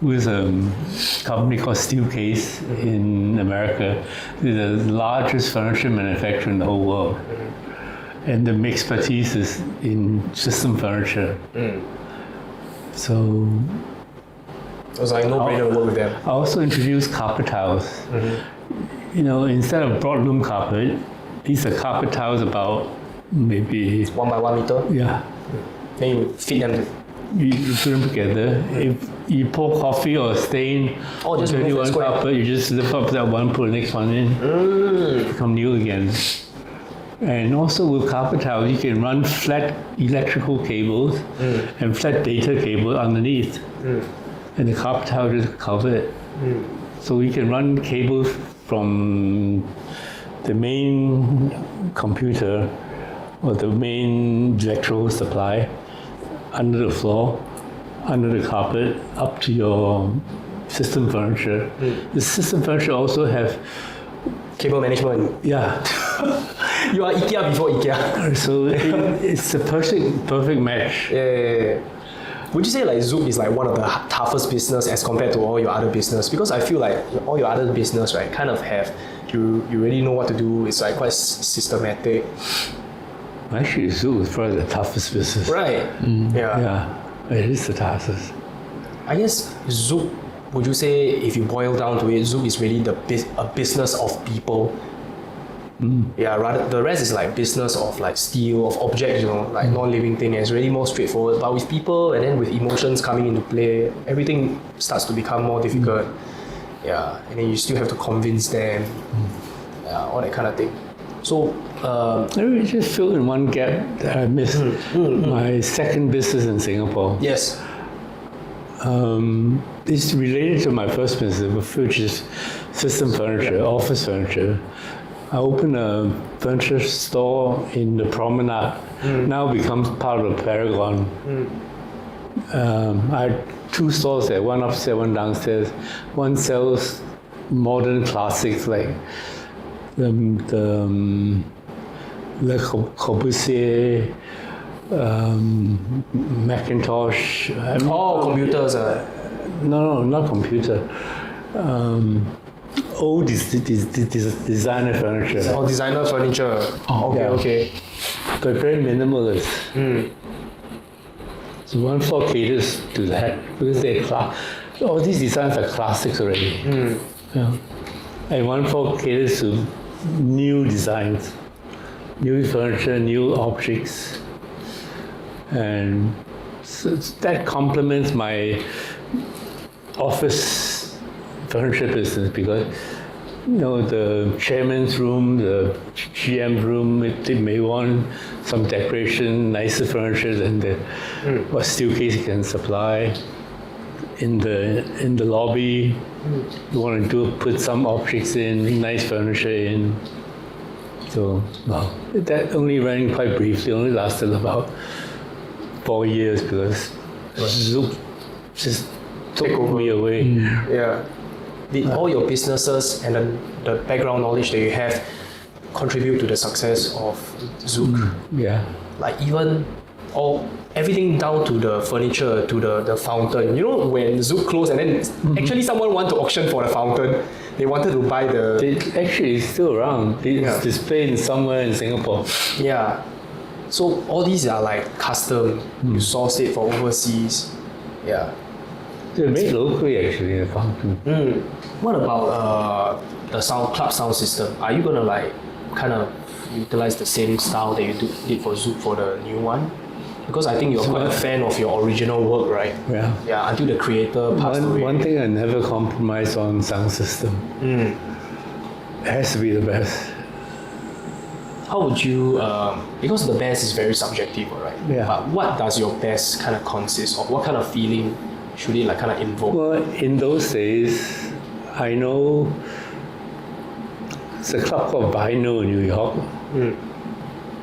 with a company called Steelcase in America. They're the largest furniture manufacturer in the whole world. And the expertise is in system furniture. So it was like no-brainer to work with them. I also introduced carpet tiles. You know, instead of broadloom carpet, these are carpet tiles about maybe 1 by 1 meter. Yeah. Then you feed them. You put them together. If you pour coffee or stain on just remove 21 the square. carpet, you just lift up that one, put the next one in, become new again. And also with carpet tiles, you can run flat electrical cables and flat data cable underneath. And the carpet tile just cover it. So you can run cables from the main computer or the main electrical supply under the floor, under the carpet, up to your system furniture. The system furniture also have Cable management. Yeah. You are IKEA before IKEA. So it's a perfect match. Yeah. would you say like Zouk is like one of the toughest business as compared to all your other business? Because I feel like all your other business, right, kind of have you really know what to do. It's like quite systematic, Actually, Zouk is probably the toughest business. right? Yeah. Yeah, it is the toughest. I guess Zouk, would you say if you boil down to it, Zouk is really a business of people? Yeah, rather the rest is like business of like steel, of objects, like non-living thing. It's really more straightforward. But with people and then with emotions coming into play, everything starts to become more difficult. Yeah, and then you still have to convince them. Yeah, all that kind of thing. So, Let me just fill in one gap that I missed. My second business in Singapore. yes. It's related to my first business, which is system furniture, office furniture. I opened a furniture store in the promenade, now becomes part of Paragon. I had two stores there, one upstairs, one downstairs. One sells modern classics like Le Corbusier, Macintosh. Computers. No, not computer. Old designer furniture. Designer furniture. Yeah. Okay. But very minimalist. So one floor caters to that because all these designs are classics already. Yeah. And one floor caters to new designs, new furniture, new objects. And so that complements my office furniture business because the chairman's room, the GM room, they may want some decoration, nicer furniture than what Steelcase can supply. In the lobby, you want to put some objects in, nice furniture in. So that only ran quite briefly, only lasted about 4 years because Zouk just took me away. Yeah. Did all your businesses and the background knowledge that you have contribute to the success of Zouk? Yeah. Like even everything down to the furniture, to the fountain. When Zouk closed and then actually someone wanted to auction for the fountain, they wanted to buy the... Actually, it's still around. It's displayed somewhere in Singapore. Yeah. So all these are like custom. You source it from overseas. Yeah. They're made locally, actually, in the fountain. What about the club sound system? Are you gonna like kind of utilize the same style that you did for Zouk for the new one? Because I think you're quite a fan of your original work, right? Yeah. Yeah, until the creator passed away. One thing I never compromise on sound system. It has to be the best. How would you, because the best is very subjective, right? Yeah. But what does your best kind of consist of? What kind of feeling should it like kind of invoke? Well, in those days, I know it's a club called Vinyl in New York.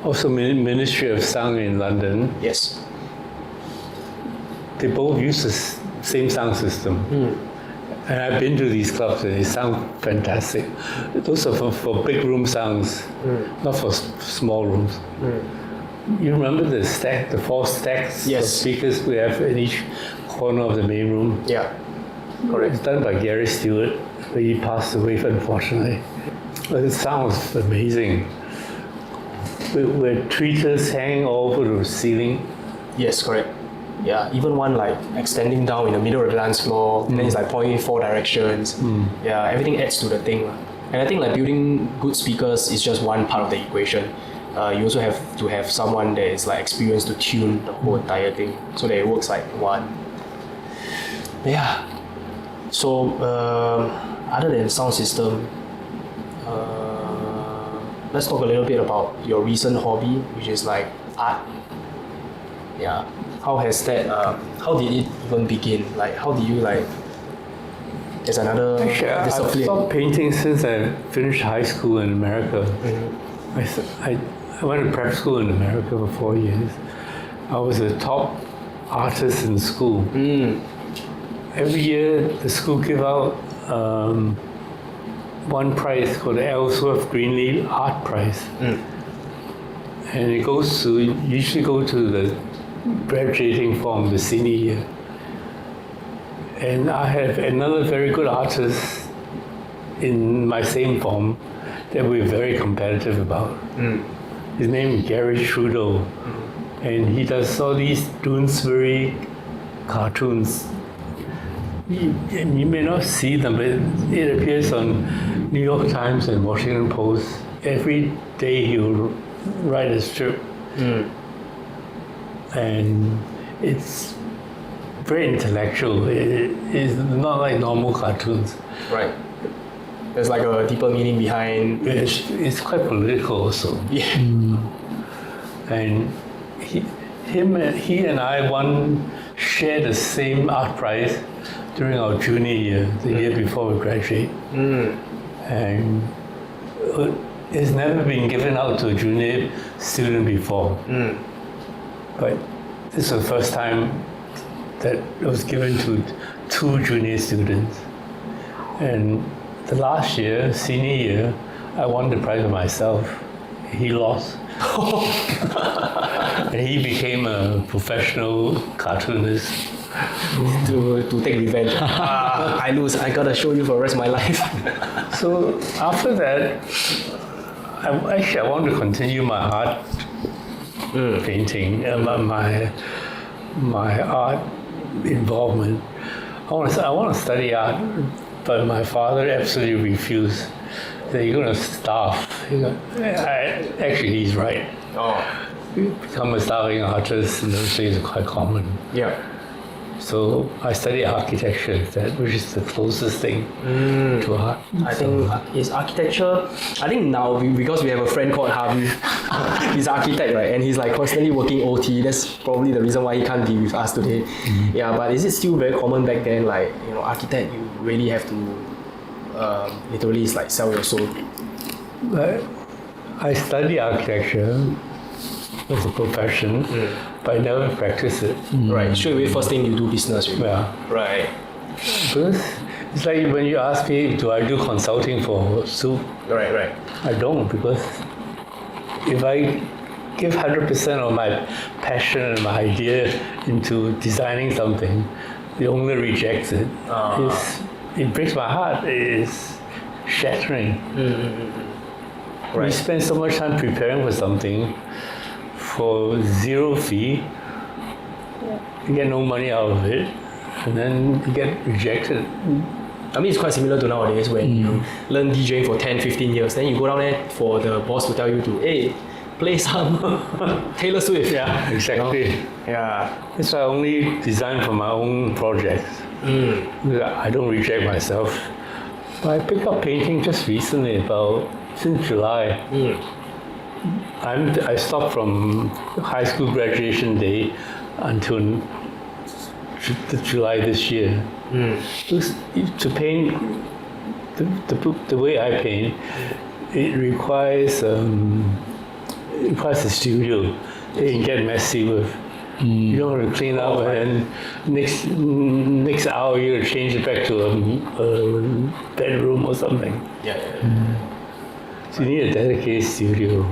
Also Ministry of Sound in London. Yes. They both use the same sound system. And I've been to these clubs and they sound fantastic. Those are for big room sounds, not for small rooms. You remember the 4 stacks of speakers we have in each corner of the main room? Yeah. Correct. It's done by Gary Stewart, but he passed away unfortunately. But it sounds amazing. Where tweeters hang all over the ceiling. Yes, correct. Yeah, even one like extending down in the middle of the dance floor, and then it's like pointing 4 directions. Yeah, everything adds to the thing. And I think like building good speakers is just one part of the equation. You also have to have someone that is like experienced to tune the whole entire thing so that it works like one. Yeah. So other than sound system, let's talk a little bit about your recent hobby, which is like art. Yeah. How has that? How did it even begin? Like, how did you like? There's another Actually, I've discipline. stopped painting since I finished high school in America. I went to prep school in America for 4 years. I was the top artist in school. Every year, the school give out one prize called the Ellsworth Greenlee Art Prize. And it usually go to the graduating from the senior year. And I have another very good artist in my same form that we're very competitive about. His name is Gary Trudeau. And he does all these Doonesbury cartoons. You may not see them, but it appears on New York Times and Washington Post. Every day he'll write a strip. And it's very intellectual. It's not like normal cartoons. Right. There's like a deeper meaning behind. It's quite political also. Yeah. And he and I shared the same art prize during our junior year, the year before we graduate. And it's never been given out to a junior student before. But this is the first time that it was given to 2 junior students. And the last year, senior year, I won the prize myself. He lost. And he became a professional cartoonist. To take revenge. I lose. I gotta show you for the rest of my life. So after that, I want to continue my art painting, my art involvement. I want to study art, but my father absolutely refused. He said, "You're going to starve." Actually, he's right. Become a starving artist in those days is quite common. Yeah. So I studied architecture, which is the closest thing to art. I think it's architecture. I think now because we have a friend called Harvey, he's an architect, right? And he's like constantly working OT. That's probably the reason why he can't be with us today. Yeah, but is it still very common back then? Like, architect, you really have to literally it's like sell your soul. I studied architecture as a profession, but I never practiced it. Right. Straight away, first thing you do business. Really. Yeah. Right. Because it's like when you ask me, do I do consulting for Zouk? Right. I don't, because if I give 100% of my passion and my idea into designing something, the owner rejects it. It breaks my heart. It's shattering. We spend so much time preparing for something for 0 fee, you get no money out of it, and then you get rejected. I mean, it's quite similar to nowadays when you learn DJing for 10, 15 years, then you go down there for the boss to tell you to, hey, play some Taylor Swift. Yeah, exactly. Yeah. That's why I only design for my own projects. I don't reject myself. But I picked up painting just recently, since July. I stopped from high school graduation day until July this year. To paint the way I paint, it requires a studio. It can get messy with. You don't have to clean up, and next hour you're gonna change it back to a bedroom or something. Yeah. So you need a dedicated studio.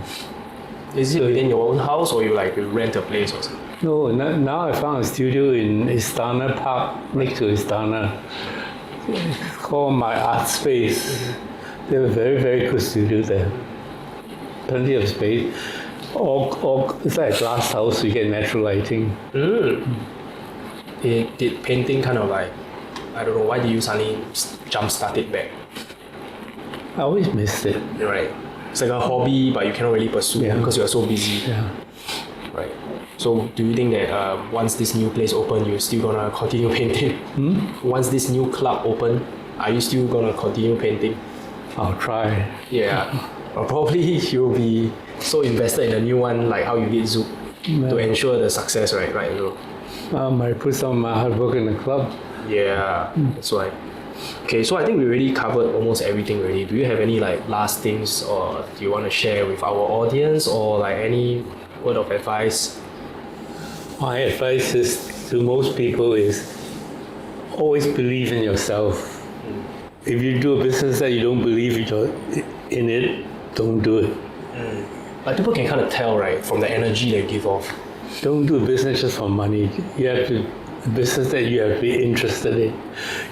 Is it within your own house or you rent a place or something? No, now I found a studio in Istana Park, next to Istana. It's called My Art Space. They have a very, very good studio there. Plenty of space. It's like a glass house, so you get natural lighting. Did painting kind of I don't know, why did you suddenly jump start it back? I always missed it. Right. It's like a hobby, but you cannot really pursue it because you are so busy. Yeah. Right. So do you think that once this new place open, you're still gonna continue painting? Once this new club open, are you still gonna continue painting? I'll try. Yeah. Or probably you'll be so invested in the new one, like how you did Zouk, to ensure the success, right? Right. So, I might put some of my hard work in the club. yeah, that's why. Okay, so I think we already covered almost everything already. Do you have any last things or do you want to share with our audience or any word of advice? My advice to most people is always believe in yourself. If you do a business that you don't believe in it, don't do it. Like people can kind of tell, right, from the energy they give off. Don't do business just for money. You have to a business that you have to be interested in.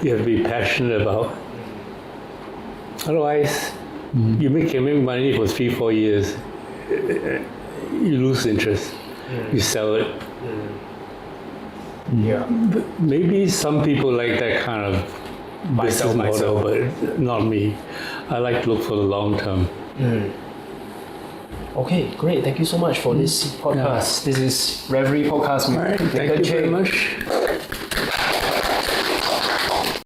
You have to be passionate about. Otherwise, you can make money for 3-4 years. You lose interest. You sell it. Yeah. Maybe some people like that kind of business model, but not me. I like to look for the long term. Okay, great. Thank you so much for this podcast. This is Reverie Podcast with All right, thank you very Cheng. much.